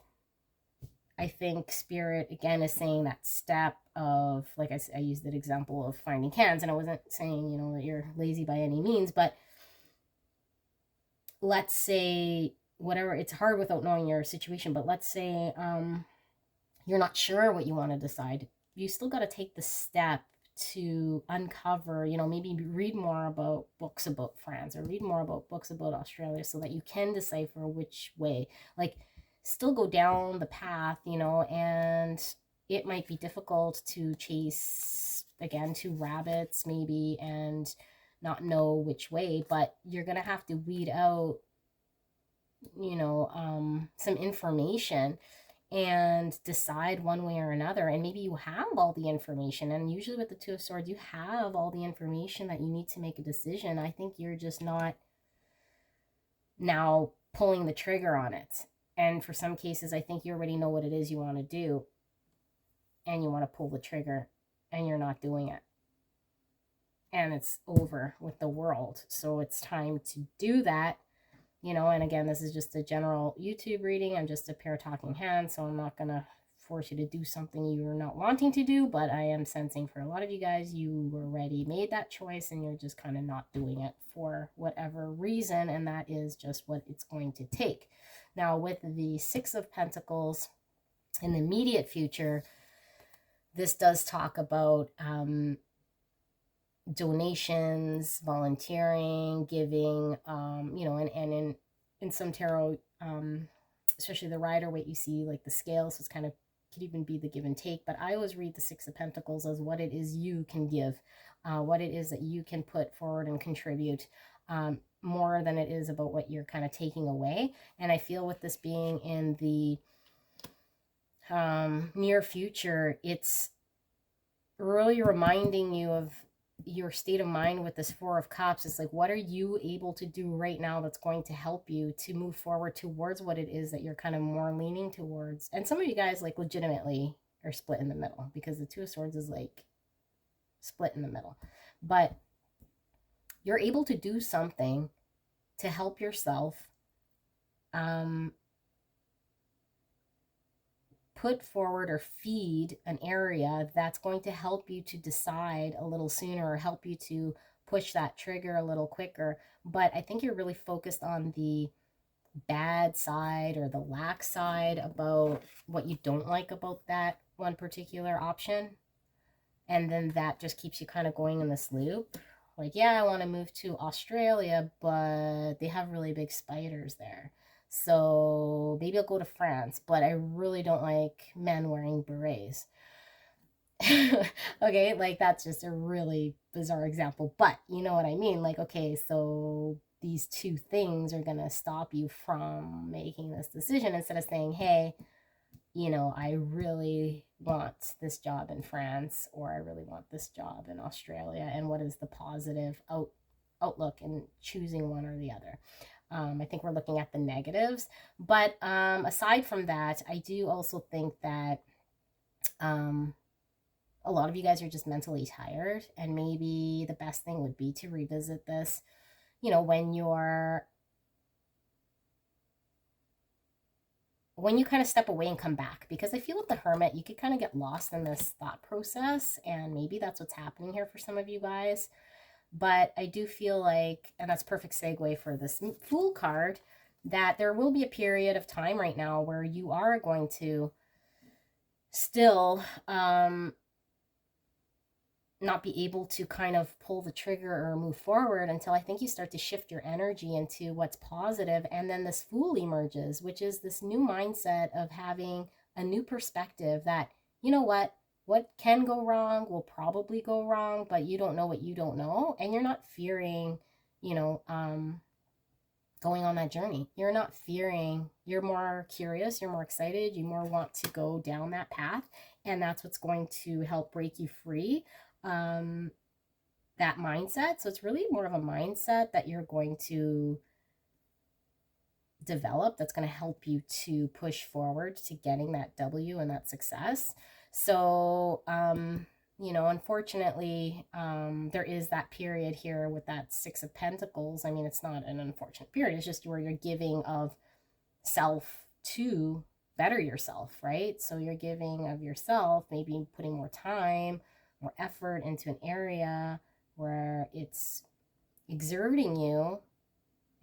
I think Spirit, again, is saying that step of, like I used that example of finding cans, and I wasn't saying, that you're lazy by any means, but let's say, whatever, it's hard without knowing your situation, but let's say you're not sure what you want to decide. You still got to take the step to uncover, maybe read more about books about France, or read more about books about Australia, so that you can decipher which way. Like, still go down the path, and it might be difficult to chase, again, two rabbits maybe, and not know which way, but you're going to have to weed out, some information and decide one way or another. And maybe you have all the information, and usually with the Two of Swords, you have all the information that you need to make a decision. I think you're just not now pulling the trigger on it. And for some cases, I think you already know what it is you want to do. and you want to pull the trigger and you're not doing it. And it's over with the world. So it's time to do that. You know, and again, this is just a general YouTube reading. I'm just a pair of talking hands, so I'm not going to force you to do something you're not wanting to do, but I am sensing for a lot of you guys, you already made that choice and you're just kind of not doing it for whatever reason, and that is just what it's going to take. Now, with the Six of Pentacles in the immediate future, this does talk about donations, volunteering, giving, you know, and in some tarot, especially the Rider-Waite, you see like the scale, so it's kind of, could even be the give and take, but I always read the Six of Pentacles as what it is you can give, what it is that you can put forward and contribute, more than it is about what you're kind of taking away. And I feel with this being in the near future, it's really reminding you of your state of mind with this Four of Cups. It's like, what are you able to do right now that's going to help you to move forward towards what it is that you're kind of more leaning towards? And some of you guys like legitimately are split in the middle, because the Two of Swords is like split in the middle. But you're able to do something to help yourself put forward or feed an area that's going to help you to decide a little sooner, or help you to push that trigger a little quicker. But I think you're really focused on the bad side or the lack side about what you don't like about that one particular option. And then that just keeps you kind of going in this loop. Like, yeah, I want to move to Australia, but they have really big spiders there. So maybe I'll go to France, but I really don't like men wearing berets. Okay, like that's just a really bizarre example, but you know what I mean? Like, okay, so these two things are going to stop you from making this decision, instead of saying, hey, you know, I really want this job in France, or I really want this job in Australia, and what is the positive outlook in choosing one or the other. I think we're looking at the negatives, but aside from that, I do also think that a lot of you guys are just mentally tired, and maybe the best thing would be to revisit this, you know, when you kind of step away and come back. Because I feel with the Hermit, you could kind of get lost in this thought process, and maybe that's what's happening here for some of you guys. But I do feel like, and that's perfect segue for this Fool card, that there will be a period of time right now where you are going to still not be able to kind of pull the trigger or move forward until I think you start to shift your energy into what's positive. And then this Fool emerges, which is this new mindset of having a new perspective that, you know what can go wrong will probably go wrong, but you don't know what you don't know. And you're not fearing, you know, going on that journey. You're not fearing, you're more curious, you're more excited, you more want to go down that path. And that's what's going to help break you free. That mindset. So it's really more of a mindset that you're going to develop that's going to help you to push forward to getting that W and that success. So, you know, unfortunately, there is that period here with that Six of Pentacles. I mean, it's not an unfortunate period. It's just where you're giving of self to better yourself, right? So you're giving of yourself, maybe putting more time, more effort into an area where it's exerting you,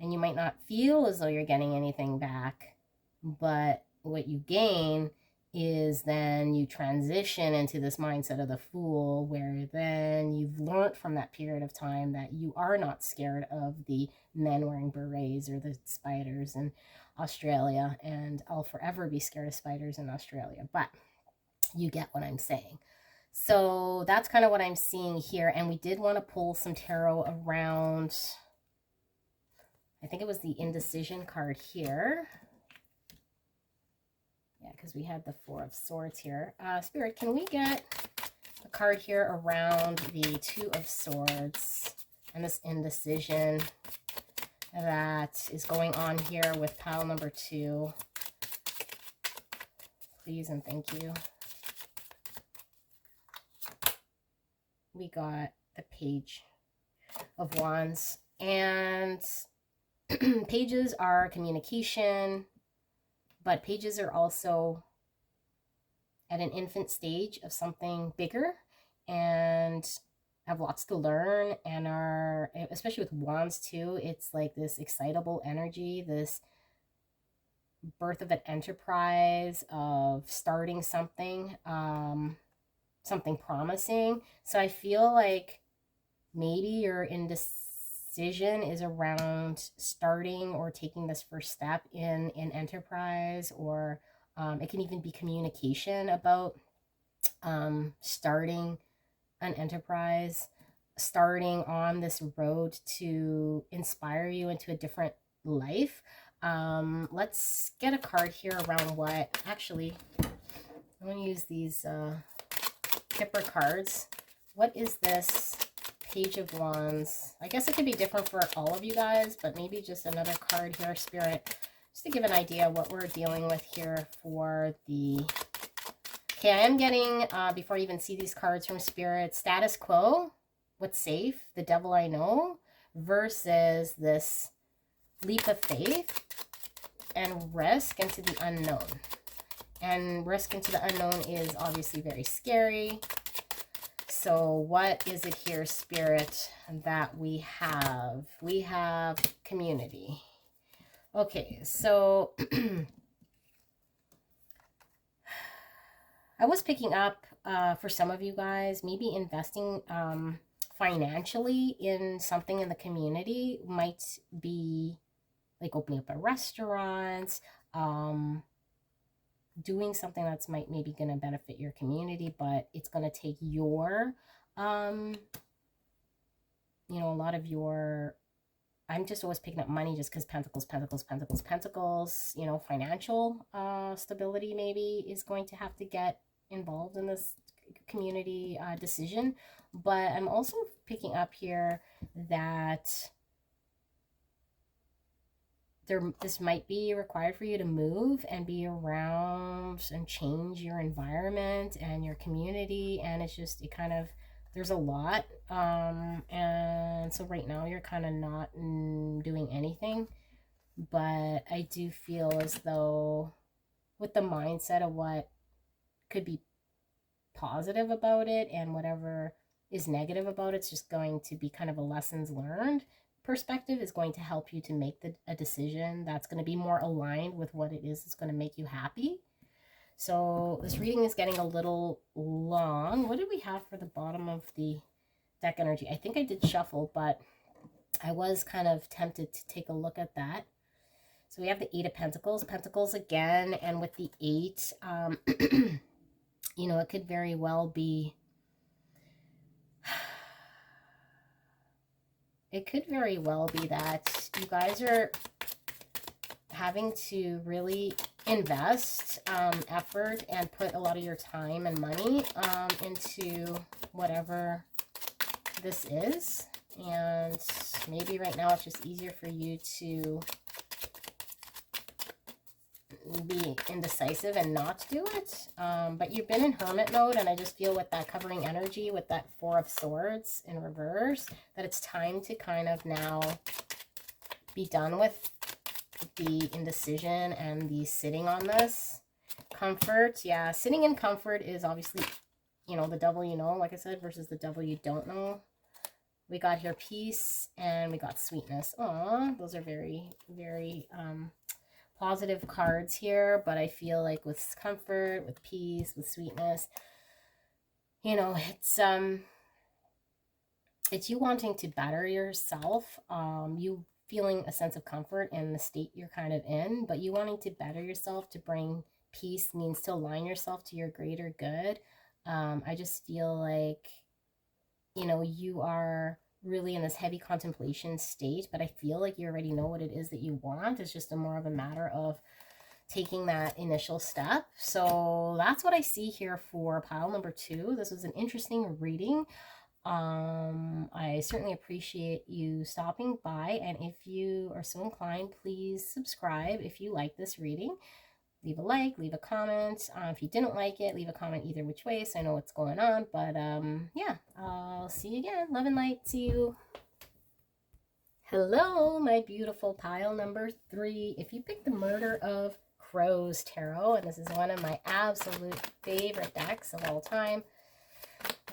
and you might not feel as though you're getting anything back, but what you gain is then you transition into this mindset of the Fool, where then you've learned from that period of time that you are not scared of the men wearing berets or the spiders in Australia. And I'll forever be scared of spiders in Australia, but you get what I'm saying. So that's kind of what I'm seeing here. And we did want to pull some tarot around, I think it was the indecision card here. Yeah, because we had the Four of Swords here. Spirit, can we get a card here around the Two of Swords and this indecision that is going on here with pile number 2? Please and thank you. we got the Page of Wands. And pages are communication, but pages are also at an infant stage of something bigger and have lots to learn, and are, especially with wands too, it's like this excitable energy, this birth of an enterprise, of starting something, something promising. So I feel like maybe your indecision is around starting or taking this first step in an enterprise, or it can even be communication about starting an enterprise, starting on this road to inspire you into a different life. Let's get a card here around what, actually, I'm going to use these Kipper cards. What is this Page of Wands? I guess it could be different for all of you guys, but maybe just another card here, Spirit, just to give an idea what we're dealing with here for the... Okay, I am getting, before I even see these cards from Spirit, status quo, what's safe, the devil I know, versus this leap of faith and risk into the unknown. And risk into the unknown is obviously very scary. So what is it here, Spirit, that we have? We have community. Okay, so... I was picking up, for some of you guys, maybe investing financially in something in the community. Might be like opening up a restaurant, doing something that's maybe going to benefit your community, but it's going to take your, you know, a lot of your... I'm just always picking up money just because pentacles, pentacles, pentacles, pentacles, you know, financial stability maybe is going to have to get involved in this community decision. But I'm also picking up here that this might be required for you to move and be around and change your environment and your community. And it's just, it kind of, there's a lot. And so right now you're kind of not doing anything. But I do feel as though with the mindset of what could be positive about it and whatever is negative about it's just going to be kind of a lessons learned perspective, is going to help you to make a decision that's going to be more aligned with what it is that's going to make you happy. So this reading is getting a little long. What did we have for the bottom of the deck energy? I think I did shuffle, but I was kind of tempted to take a look at that. So we have the Eight of Pentacles, Pentacles again, and with the 8, you know, it could very well be, it could very well be that you guys are having to really invest effort and put a lot of your time and money into whatever this is. And maybe right now it's just easier for you to be indecisive and not do it, but you've been in hermit mode, and I just feel with that covering energy, with that Four of Swords in reverse, that it's time to kind of now be done with the indecision and the sitting on this. Comfort, yeah, sitting in comfort is obviously, you know, the devil you know, like I said, versus the devil you don't know. We got here peace, and we got sweetness. Aw, those are very, very positive cards here, but I feel like with comfort, with peace, with sweetness, you know, it's you wanting to better yourself, you feeling a sense of comfort in the state you're kind of in, but you wanting to better yourself, to bring peace, means to align yourself to your greater good. I just feel like, you know, you are really in this heavy contemplation state, but I feel like you already know what it is that you want. It's just more of a matter of taking that initial step. So that's what I see here for pile number 2. This was an interesting reading. I certainly appreciate you stopping by, and if you are so inclined, please subscribe if you like this reading. leave a like, leave a comment. If you didn't like it, leave a comment either which way so I know what's going on. But yeah, I'll see you again. Love and light. See you. Hello, my beautiful pile number 3. If you picked the Murder of Crows Tarot, and this is one of my absolute favorite decks of all time,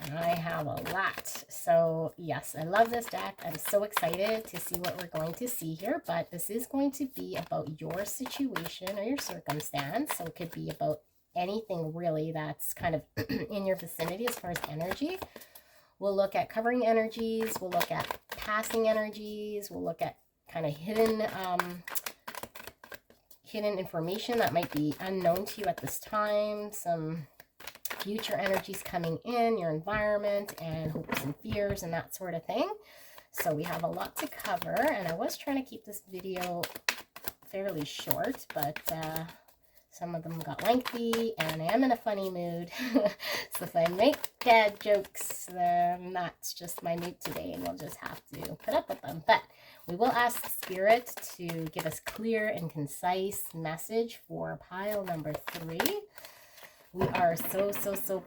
and I have a lot. So yes, I love this deck. I'm so excited to see what we're going to see here, but this is going to be about your situation or your circumstance. So it could be about anything really that's kind of in your vicinity as far as energy. We'll look at covering energies. We'll look at passing energies. We'll look at kind of hidden information that might be unknown to you at this time. Some future energies coming in, your environment, and hopes and fears and that sort of thing. So we have a lot to cover, and I was trying to keep this video fairly short, but some of them got lengthy, and I am in a funny mood. So if I make dad jokes, then that's just my mood today, and we'll just have to put up with them. But we will ask Spirit to give us clear and concise message for pile number 3. We are so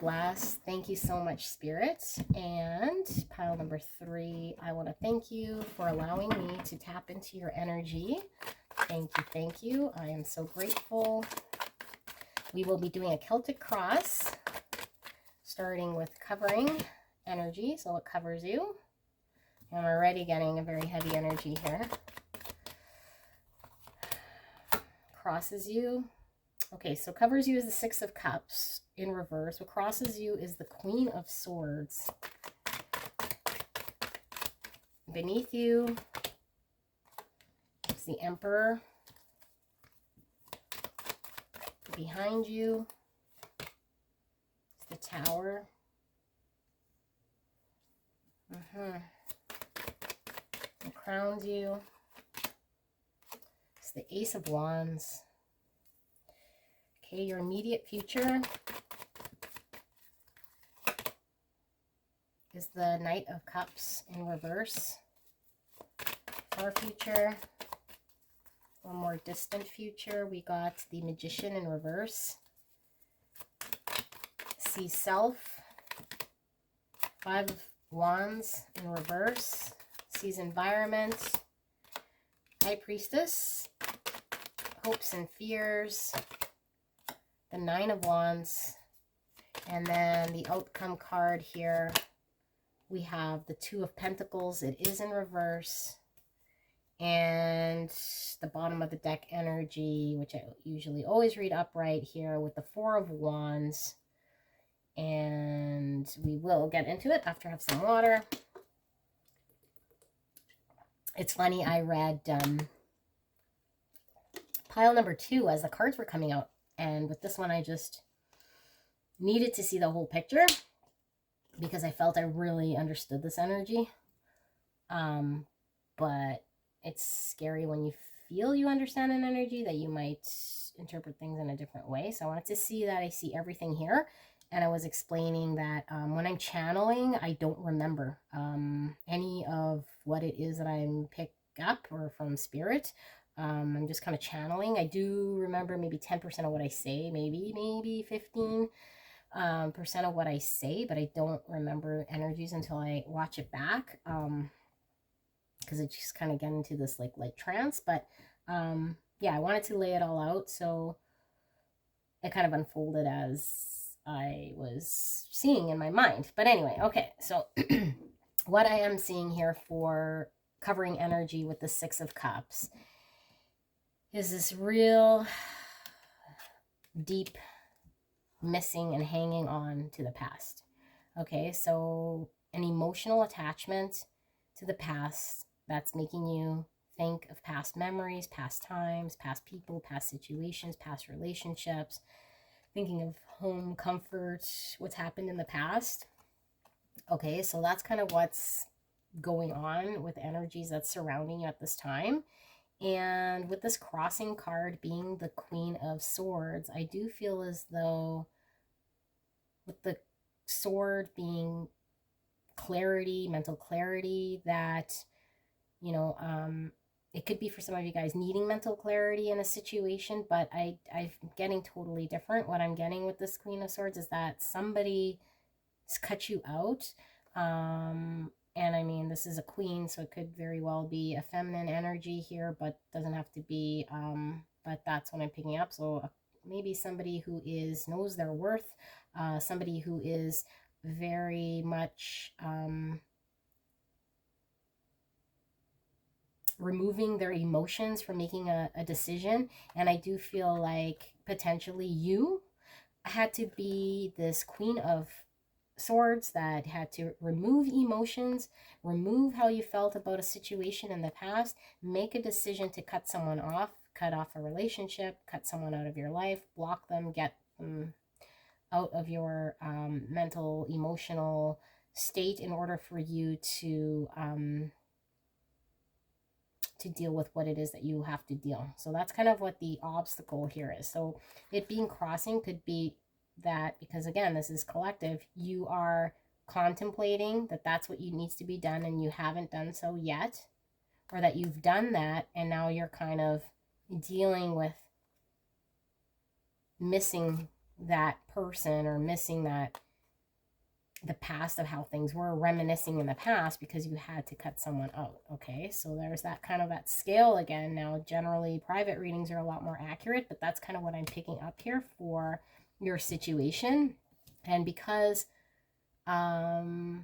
blessed. Thank you so much, Spirit. And pile number 3, I want to thank you for allowing me to tap into your energy. Thank you, thank you. I am so grateful. We will be doing a Celtic Cross, starting with covering energy, so it covers you. I'm already getting a very heavy energy here. Crosses you. Okay, so covers you is the 6 of Cups in reverse. What crosses you is the Queen of Swords. Beneath you is the Emperor. Behind you is the Tower. It crowns you. It's the Ace of Wands. Okay, your immediate future is the Knight of Cups in reverse. Far future, or more distant future, we got the Magician in reverse. See Self, 5 of Wands in reverse. Sees Environment, High Priestess, Hopes and Fears, the 9 of Wands, and then the outcome card here, we have the 2 of Pentacles. It is in reverse, and the bottom of the deck energy, which I usually always read upright here, with the 4 of Wands, and we will get into it after I have some water. It's funny, I read pile number 2 as the cards were coming out. And with this one, I just needed to see the whole picture because I felt I really understood this energy. But it's scary when you feel you understand an energy that you might interpret things in a different way. So I wanted to see that I see everything here. And I was explaining that when I'm channeling, I don't remember any of what it is that I'm picked up or from Spirit. I'm just kind of channeling. I do remember maybe 10% of what I say, maybe 15% of what I say, but I don't remember energies until I watch it back, because I just kind of get into this like light trance. But yeah, I wanted to lay it all out, so it kind of unfolded as I was seeing in my mind. But anyway, okay, so what I am seeing here for covering energy with the 6 of Cups is this real deep missing and hanging on to the past. Okay, so an emotional attachment to the past that's making you think of past memories, past times, past people, past situations, past relationships, thinking of home, comfort, what's happened in the past. Okay, so that's kind of what's going on with energies that's surrounding you at this time. And with this crossing card being the Queen of Swords, I do feel as though with the sword being clarity, mental clarity, that, you know, it could be for some of you guys needing mental clarity in a situation, but I'm getting totally different. What I'm getting with this Queen of Swords is that somebody cut you out. And I mean, this is a queen, so it could very well be a feminine energy here, but doesn't have to be, but that's what I'm picking up. So maybe somebody who knows their worth, somebody who is very much removing their emotions from making a decision. And I do feel like potentially you had to be this Queen of Swords that had to remove emotions, remove how you felt about a situation in the past, make a decision to cut someone off, cut off a relationship, cut someone out of your life, block them, get them out of your mental, emotional state in order for you to deal with what it is that you have to deal. So that's kind of what the obstacle here is. So it being crossing could be that, because again, this is collective, you are contemplating that that's what needs to be done and you haven't done so yet, or that you've done that and now you're kind of dealing with missing that person, or missing that the past of how things were, reminiscing in the past because you had to cut someone out. Okay, so there's that kind of that scale again. Now generally private readings are a lot more accurate, but that's kind of what I'm picking up here for your situation. And because yeah,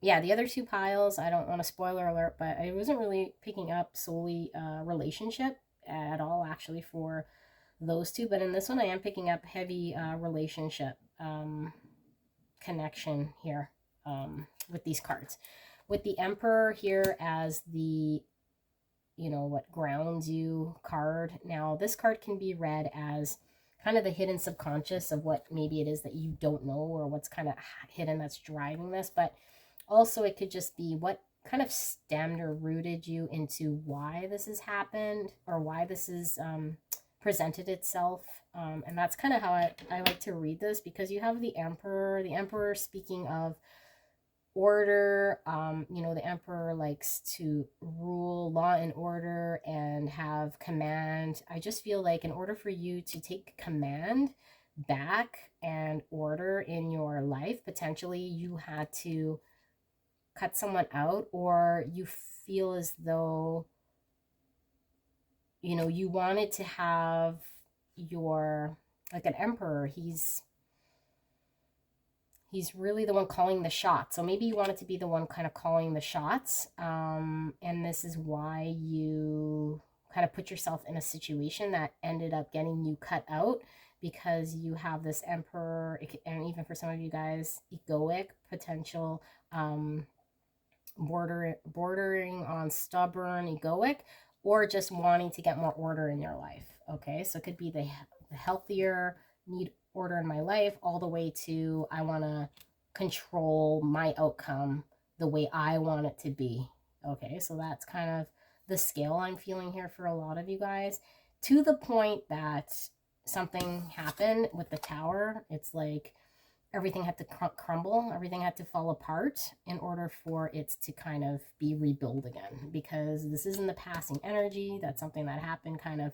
the other two piles, I don't want to spoiler alert, but I wasn't really picking up solely relationship at all actually for those two, but in this one I am picking up heavy relationship connection here with these cards, with the Emperor here as the, you know, what grounds you card. Now this card can be read as kind of the hidden subconscious of what maybe it is that you don't know, or what's kind of hidden that's driving this, but also it could just be what kind of stemmed or rooted you into why this has happened, or why this is presented itself. And that's kind of how I like to read this, because you have the Emperor speaking of order. You know, the Emperor likes to rule, law and order, and have command. I just feel like in order for you to take command back and order in your life, potentially you had to cut someone out, or you feel as though, you know, you wanted to have your, like an Emperor, he's really the one calling the shots. So maybe you wanted to be the one kind of calling the shots. And this is why you kind of put yourself in a situation that ended up getting you cut out, because you have this Emperor, and even for some of you guys, egoic potential, bordering on stubborn, egoic, or just wanting to get more order in your life. Okay, so it could be the healthier, need order in my life, all the way to I want to control my outcome the way I want it to be. Okay, so that's kind of the scale I'm feeling here for a lot of you guys, to the point that something happened with the Tower. It's like everything had to crumble, everything had to fall apart in order for it to kind of be rebuilt again, because this isn't the passing energy. That's something that happened, kind of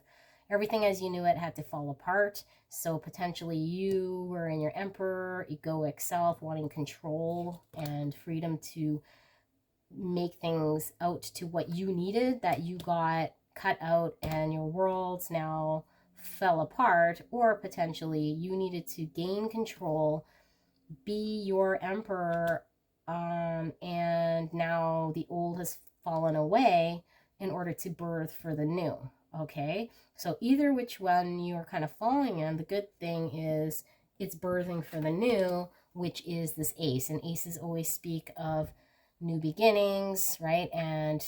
everything as you knew it had to fall apart. So potentially you were in your Emperor, egoic self, wanting control and freedom to make things out to what you needed, that you got cut out and your worlds now fell apart. Or potentially you needed to gain control, be your Emperor, and now the old has fallen away in order to birth for the new. Okay, so either which one you're kind of falling in, the good thing is it's birthing for the new, which is this Ace. And aces always speak of new beginnings, right? And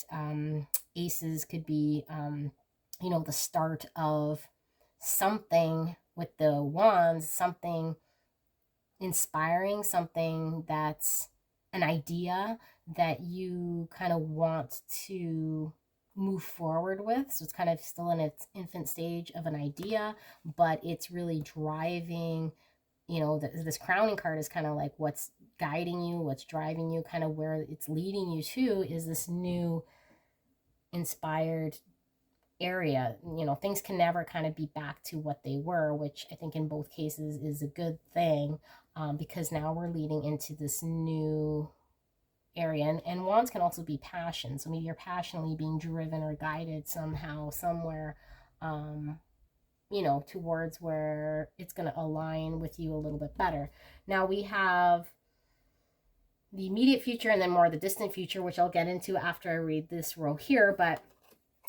aces could be you know, the start of something. With the wands, something inspiring, something that's an idea that you kind of want to move forward with. So it's kind of still in its infant stage of an idea, but it's really driving, you know, this crowning card is kind of like what's guiding you, what's driving you, kind of where it's leading you to is this new inspired area. You know, things can never kind of be back to what they were, which I think in both cases is a good thing, because now we're leading into this new area. And wands can also be passion. So maybe you're passionately being driven or guided somehow, somewhere, you know, towards where it's going to align with you a little bit better. Now we have the immediate future and then more the distant future, which I'll get into after I read this row here. But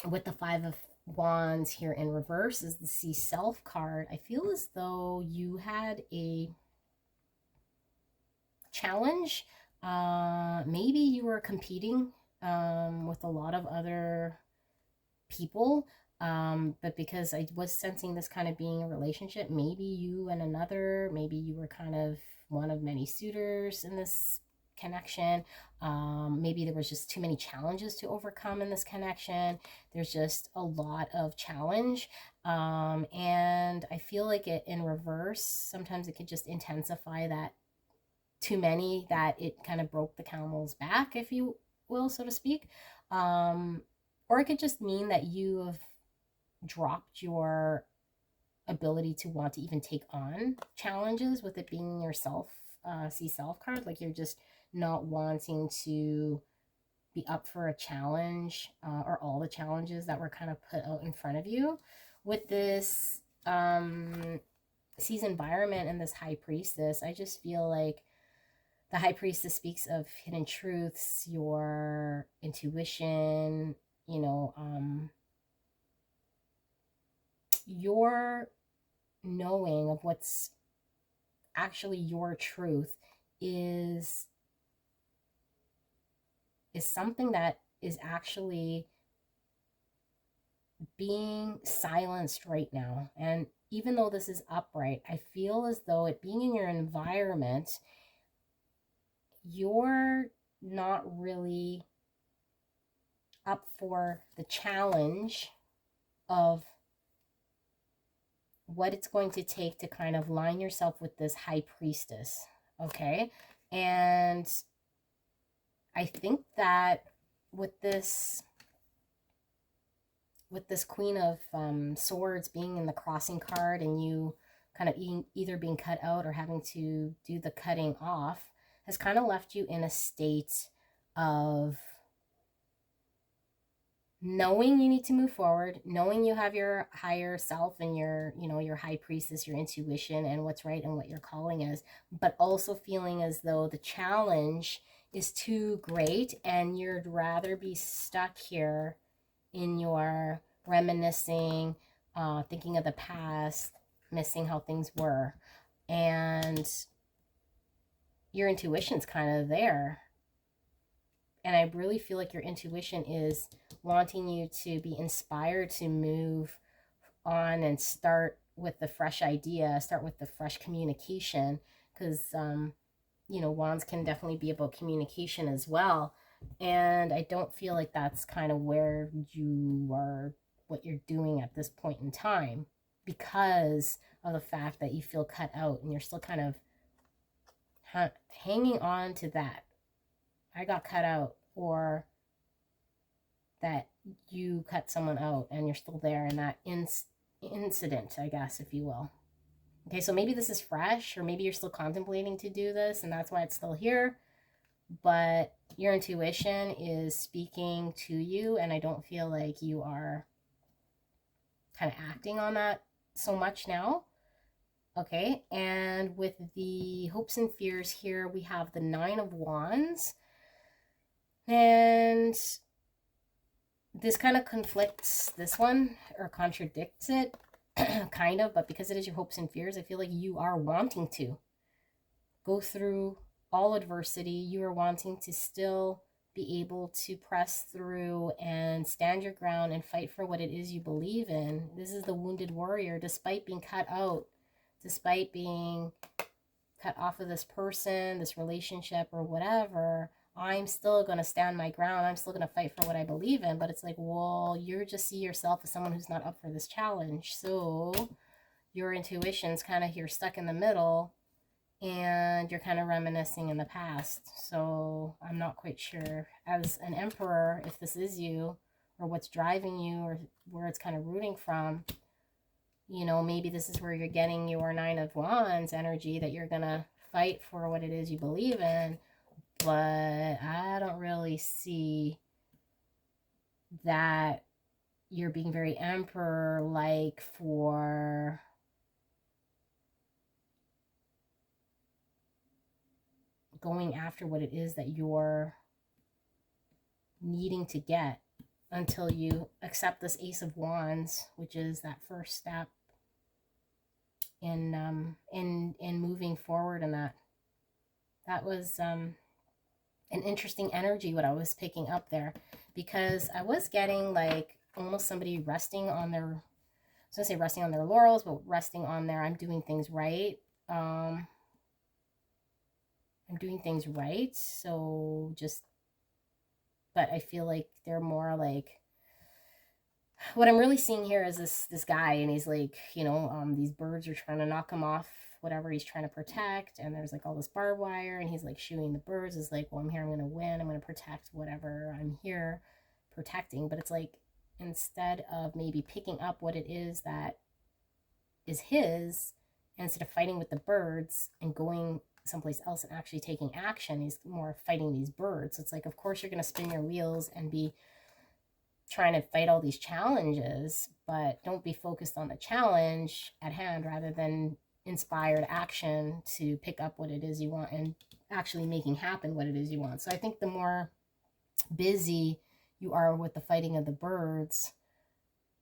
with the Five of Wands here in reverse is the See Self card. I feel as though you had a challenge. Maybe you were competing with a lot of other people. But because I was sensing this kind of being a relationship, maybe you and another, maybe you were kind of one of many suitors in this connection. Maybe there was just too many challenges to overcome in this connection. There's just a lot of challenge. And I feel like it in reverse, sometimes it could just intensify that too many, that it kind of broke the camel's back, if you will, so to speak. Or it could just mean that you have dropped your ability to want to even take on challenges, with it being your See Self card. Like you're just not wanting to be up for a challenge, or all the challenges that were kind of put out in front of you. With this See's environment and this High Priestess, I just feel like the High Priestess speaks of hidden truths, your intuition, you know, your knowing of what's actually your truth is something that is actually being silenced right now. And even though this is upright, I feel as though it being in your environment, you're not really up for the challenge of what it's going to take to kind of line yourself with this High Priestess. Okay. And I think that with this Queen of Swords being in the crossing card, and you kind of either being cut out or having to do the cutting off, has kind of left you in a state of knowing you need to move forward, knowing you have your higher self and your, you know, your High Priestess, your intuition and what's right and what your calling is, but also feeling as though the challenge is too great and you'd rather be stuck here in your reminiscing, thinking of the past, missing how things were. And your intuition's kind of there. And I really feel like your intuition is wanting you to be inspired to move on and start with the fresh idea, start with the fresh communication. Because, you know, wands can definitely be about communication as well. And I don't feel like that's kind of where you are, what you're doing at this point in time, because of the fact that you feel cut out and you're still kind of hanging on to that. I got cut out, or that you cut someone out and you're still there in that incident, I guess, if you will. Okay, so maybe this is fresh, or maybe you're still contemplating to do this and that's why it's still here. But your intuition is speaking to you, and I don't feel like you are kind of acting on that so much now. Okay, and with the hopes and fears here, we have the Nine of Wands. And this kind of conflicts this one, or contradicts it, kind of, but because it is your hopes and fears, I feel like you are wanting to go through all adversity. You are wanting to still be able to press through and stand your ground and fight for what it is you believe in. This is the wounded warrior. Despite being cut out, despite being cut off of this person, this relationship, or whatever, I'm still going to stand my ground. I'm still going to fight for what I believe in. But it's like, well, you just see yourself as someone who's not up for this challenge. So your intuition's kind of here stuck in the middle, and you're kind of reminiscing in the past. So I'm not quite sure, as an Emperor, if this is you, or what's driving you, or where it's kind of rooting from. You know, maybe this is where you're getting your Nine of Wands energy, that you're going to fight for what it is you believe in. But I don't really see that you're being very Emperor-like for going after what it is that you're needing to get until you accept this Ace of Wands, which is that first step in moving forward. And that was an interesting energy what I was picking up there, because I was getting like almost somebody resting on their, I was gonna say resting on their laurels, but resting on their, I'm doing things right. I'm doing things right. So just, but I feel like they're more like, what I'm really seeing here is this guy, and he's like, you know, these birds are trying to knock him off whatever he's trying to protect, and there's like all this barbed wire, and he's like shooting the birds. Is like, well, I'm here, I'm gonna win, I'm gonna protect whatever I'm here protecting. But it's like, instead of maybe picking up what it is that is his, instead of fighting with the birds and going someplace else and actually taking action, he's more fighting these birds. So it's like, of course you're going to spin your wheels and be trying to fight all these challenges, but don't be focused on the challenge at hand, rather than inspired action to pick up what it is you want and actually making happen what it is you want. So I think the more busy you are with the fighting of the birds,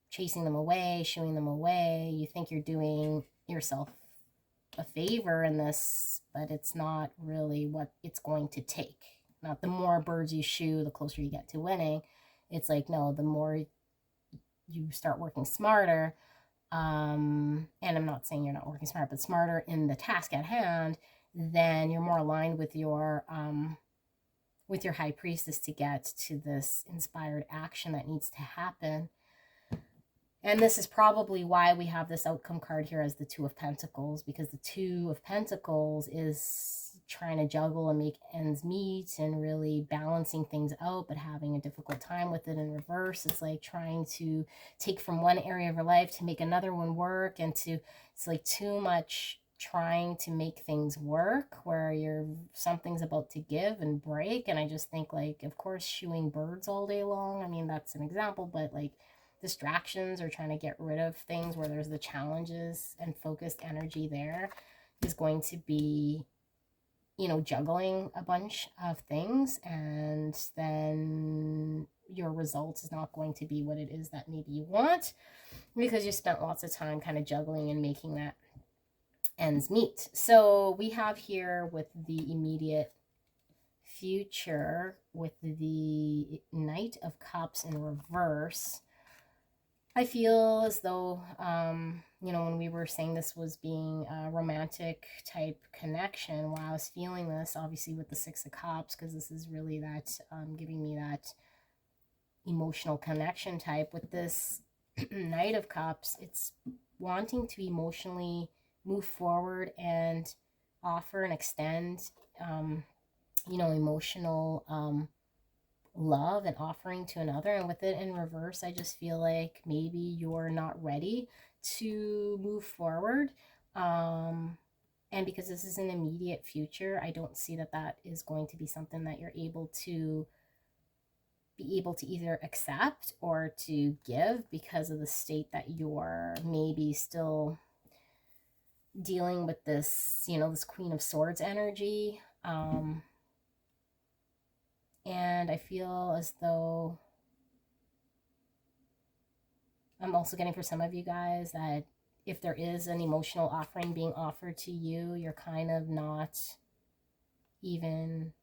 chasing them away, shooing them away, you think you're doing yourself a favor in this, but it's not really what it's going to take. Not the more birds you shoot, the closer you get to winning. It's like, no, the more you start working smarter, and I'm not saying you're not working smart, but smarter in the task at hand, then you're more aligned with your high priestess to get to this inspired action that needs to happen. And this is probably why we have this outcome card here as the Two of Pentacles, because the Two of Pentacles is trying to juggle and make ends meet and really balancing things out, but having a difficult time with it in reverse. It's like trying to take from one area of your life to make another one work, and it's like too much trying to make things work where something's about to give and break. And I just think, like, of course, shooing birds all day long, I mean, that's an example, but like distractions or trying to get rid of things where there's the challenges and focused energy there is going to be, you know, juggling a bunch of things, and then your result is not going to be what it is that maybe you want, because you spent lots of time kind of juggling and making that ends meet. So we have here with the immediate future, with the Knight of Cups in reverse, I feel as though, you know, when we were saying this was being a romantic type connection, while I was feeling this, obviously, with the Six of Cups, because this is really that, giving me that emotional connection type. With this Knight of Cups, it's wanting to emotionally move forward and offer and extend, you know, emotional, love and offering to another. And with it in reverse, I just feel like maybe you're not ready to move forward, and because this is an immediate future, I don't see that is going to be something that you're able to either accept or to give, because of the state that you're maybe still dealing with this, you know, this Queen of Swords energy. And I feel as though I'm also getting, for some of you guys, that if there is an emotional offering being offered to you, you're kind of not even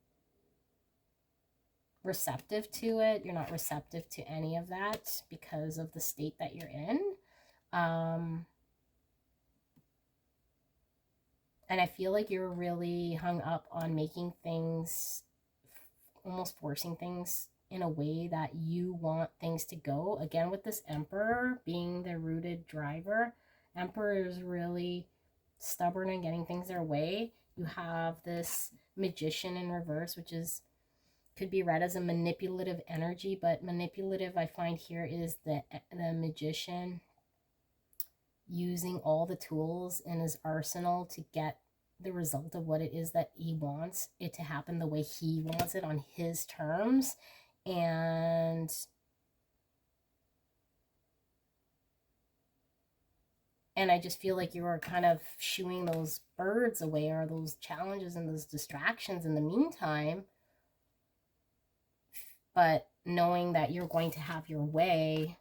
receptive to it. You're not receptive to any of that because of the state that you're in. And I feel like you're really hung up on making things, almost forcing things in a way that you want things to go. Again, with this Emperor being the rooted driver, Emperor is really stubborn and getting things their way. You have this Magician in reverse, which is could be read as a manipulative energy, but manipulative I find here is the magician using all the tools in his arsenal to get the result of what it is that he wants it to happen the way he wants it on his terms. And I just feel like you are kind of shooing those birds away, or those challenges and those distractions in the meantime, but knowing that you're going to have your way,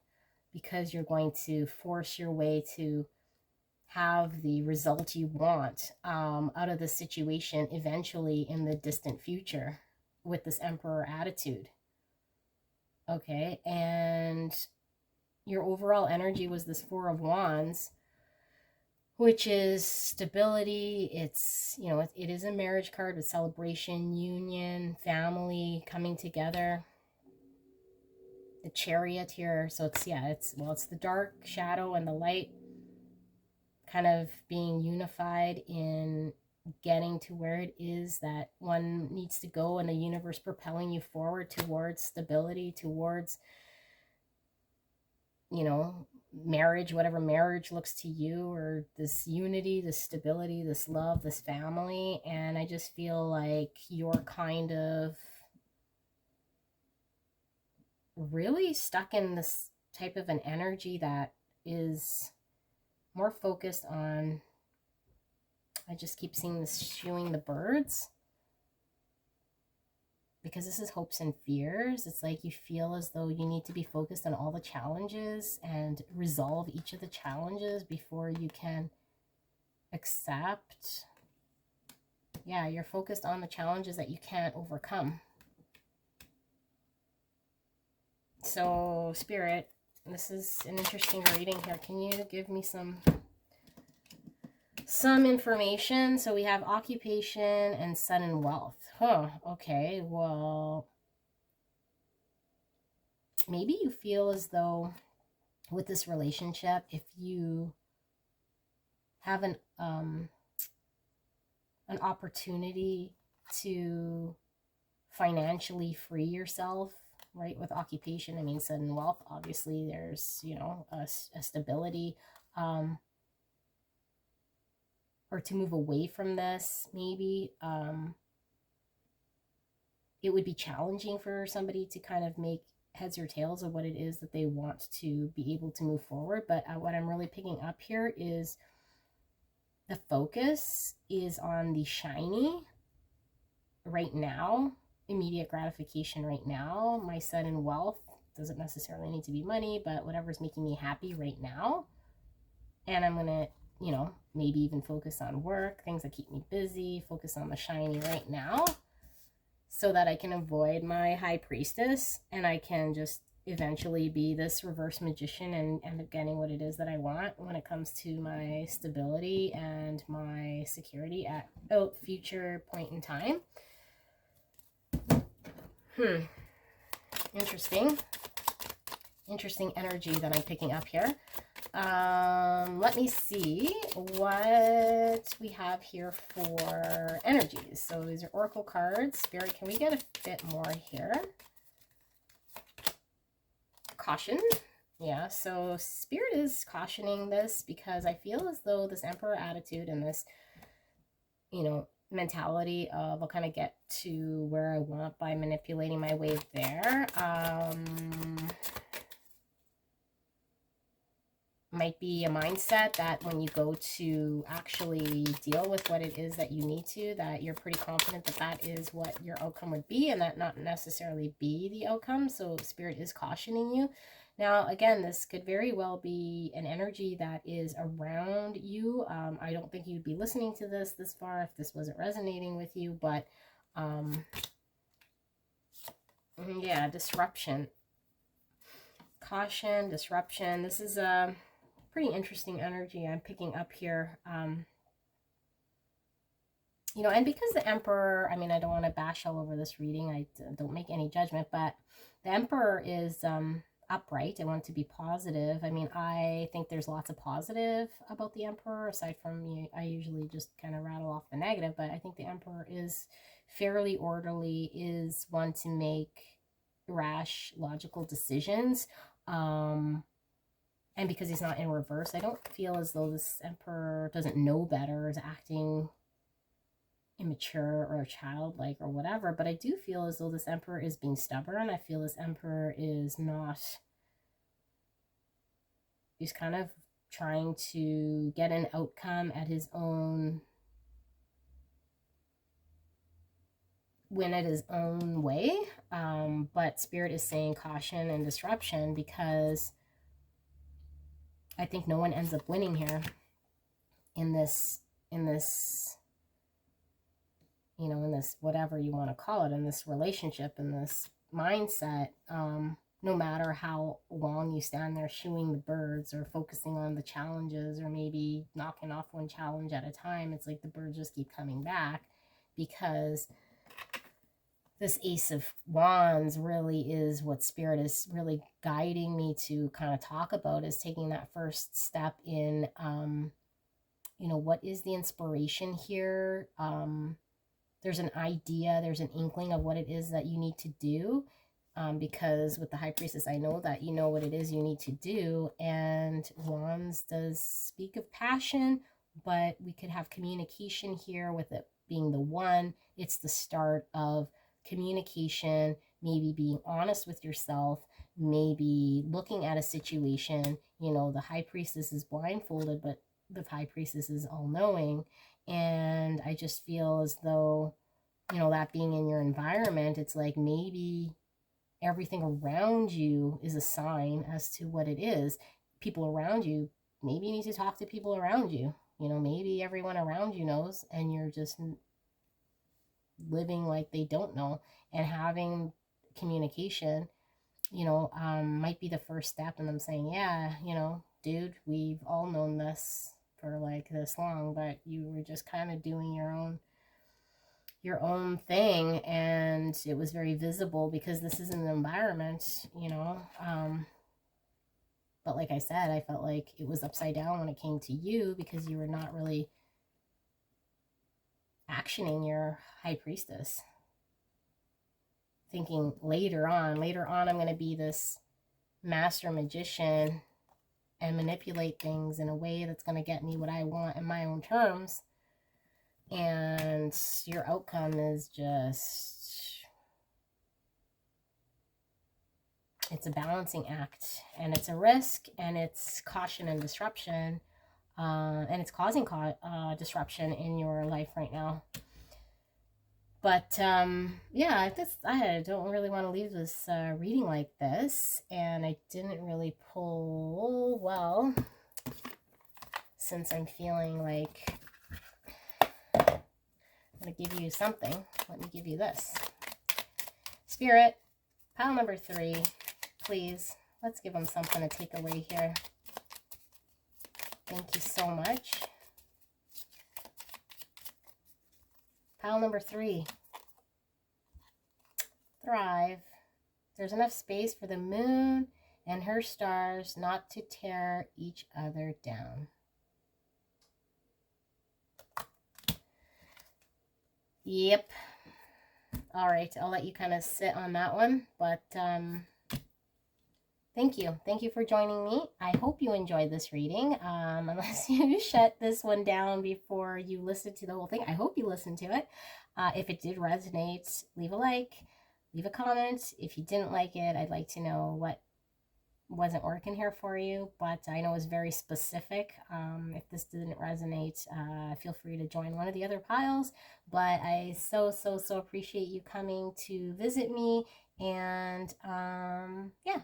because you're going to force your way to have the result you want out of the situation eventually in the distant future with this Emperor attitude. Okay, and your overall energy was this Four of Wands, which is stability. It's, you know, it is a marriage card with celebration, union, family coming together. The Chariot here, so it's, yeah, it's the dark shadow and the light kind of being unified in getting to where it is that one needs to go, and the universe propelling you forward towards stability, towards, you know, marriage, whatever marriage looks to you, or this unity, this stability, this love, this family. And I just feel like you're kind of really stuck in this type of an energy that is more focused on, I just keep seeing this shooing the birds, because this is hopes and fears. It's like you feel as though you need to be focused on all the challenges and resolve each of the challenges before you can accept. Yeah, you're focused on the challenges that you can't overcome. So, Spirit, this is an interesting reading here. Can you give me some information? So we have occupation and sudden wealth. Huh, okay, well, maybe you feel as though with this relationship, if you have an opportunity to financially free yourself, right? With occupation, I mean sudden wealth, obviously there's, you know, a stability, or to move away from this, maybe. It would be challenging for somebody to kind of make heads or tails of what it is that they want to be able to move forward. But what I'm really picking up here is the focus is on the shiny right now, immediate gratification right now. My sudden wealth doesn't necessarily need to be money, but whatever's making me happy right now. And I'm going to, you know, maybe even focus on work, things that keep me busy, focus on the shiny right now, so that I can avoid my high priestess and I can just eventually be this reverse magician and end up getting what it is that I want when it comes to my stability and my security at a future point in time. Interesting energy that I'm picking up here. Let me see what we have here for energies. So these are oracle cards. Spirit, can we get a bit more here? Caution. Yeah, so Spirit is cautioning this because I feel as though this Emperor attitude and this, you know, mentality of I'll kind of get to where I want by manipulating my way there, might be a mindset that when you go to actually deal with what it is that you need to, that you're pretty confident that that is what your outcome would be, and that not necessarily be the outcome. So Spirit is cautioning you. Now, again, this could very well be an energy that is around you. I don't think you'd be listening to this far if this wasn't resonating with you, but yeah, disruption. Caution, disruption. This is a pretty interesting energy I'm picking up here. You know, and because the Emperor, I mean, I don't want to bash all over this reading. I don't make any judgment, but the Emperor is upright. I want it to be positive. I mean, I think there's lots of positive about the Emperor, aside from, I usually just kind of rattle off the negative, but I think the Emperor is fairly orderly, is one to make rash, logical decisions. And because he's not in reverse, I don't feel as though this Emperor doesn't know better, is acting immature or childlike or whatever, but I do feel as though this Emperor is being stubborn. I feel this Emperor is not, he's kind of trying to get an outcome at his own, win it his own way, but Spirit is saying caution and disruption, because I think no one ends up winning here in this you know, in this, whatever you want to call it, in this relationship, in this mindset. No matter how long you stand there shooing the birds or focusing on the challenges, or maybe knocking off one challenge at a time, it's like the birds just keep coming back, because this Ace of Wands really is what Spirit is really guiding me to kind of talk about, is taking that first step in, you know, what is the inspiration here? There's an idea, there's an inkling of what it is that you need to do, because with the High Priestess, I know that you know what it is you need to do. And Wands does speak of passion, but we could have communication here with it being the one. It's the start of communication, maybe being honest with yourself, maybe looking at a situation. You know, the High Priestess is blindfolded, but the High Priestess is all-knowing. And I just feel as though, you know, that being in your environment, it's like maybe everything around you is a sign as to what it is. People around you, maybe you need to talk to people around you. You know, maybe everyone around you knows, and you're just living like they don't know. And having communication, you know, might be the first step in them saying, yeah, you know, dude, we've all known this for like this long, but you were just kind of doing your own thing, and it was very visible because this is an environment, you know. But like I said, I felt like it was upside down when it came to you, because you were not really actioning your High Priestess, thinking later on I'm going to be this master magician and manipulate things in a way that's going to get me what I want in my own terms. And your outcome is just, it's a balancing act, and it's a risk, and it's caution and disruption, and it's causing disruption in your life right now. But yeah, I don't really want to leave this reading like this, and I didn't really pull well, since I'm feeling like I'm going to give you something. Let me give you this. Spirit, pile number 3, please. Let's give them something to take away here. Thank you so much. Pile number 3. Thrive. There's enough space for the moon and her stars not to tear each other down. Yep. All right, I'll let you kind of sit on that one, but thank you. Thank you for joining me. I hope you enjoyed this reading. Unless you shut this one down before you listen to the whole thing. I hope you listened to it. If it did resonate, leave a like, leave a comment. If you didn't like it, I'd like to know what wasn't working here for you, but I know it's very specific. If this didn't resonate, feel free to join one of the other piles, but I so appreciate you coming to visit me, and yeah.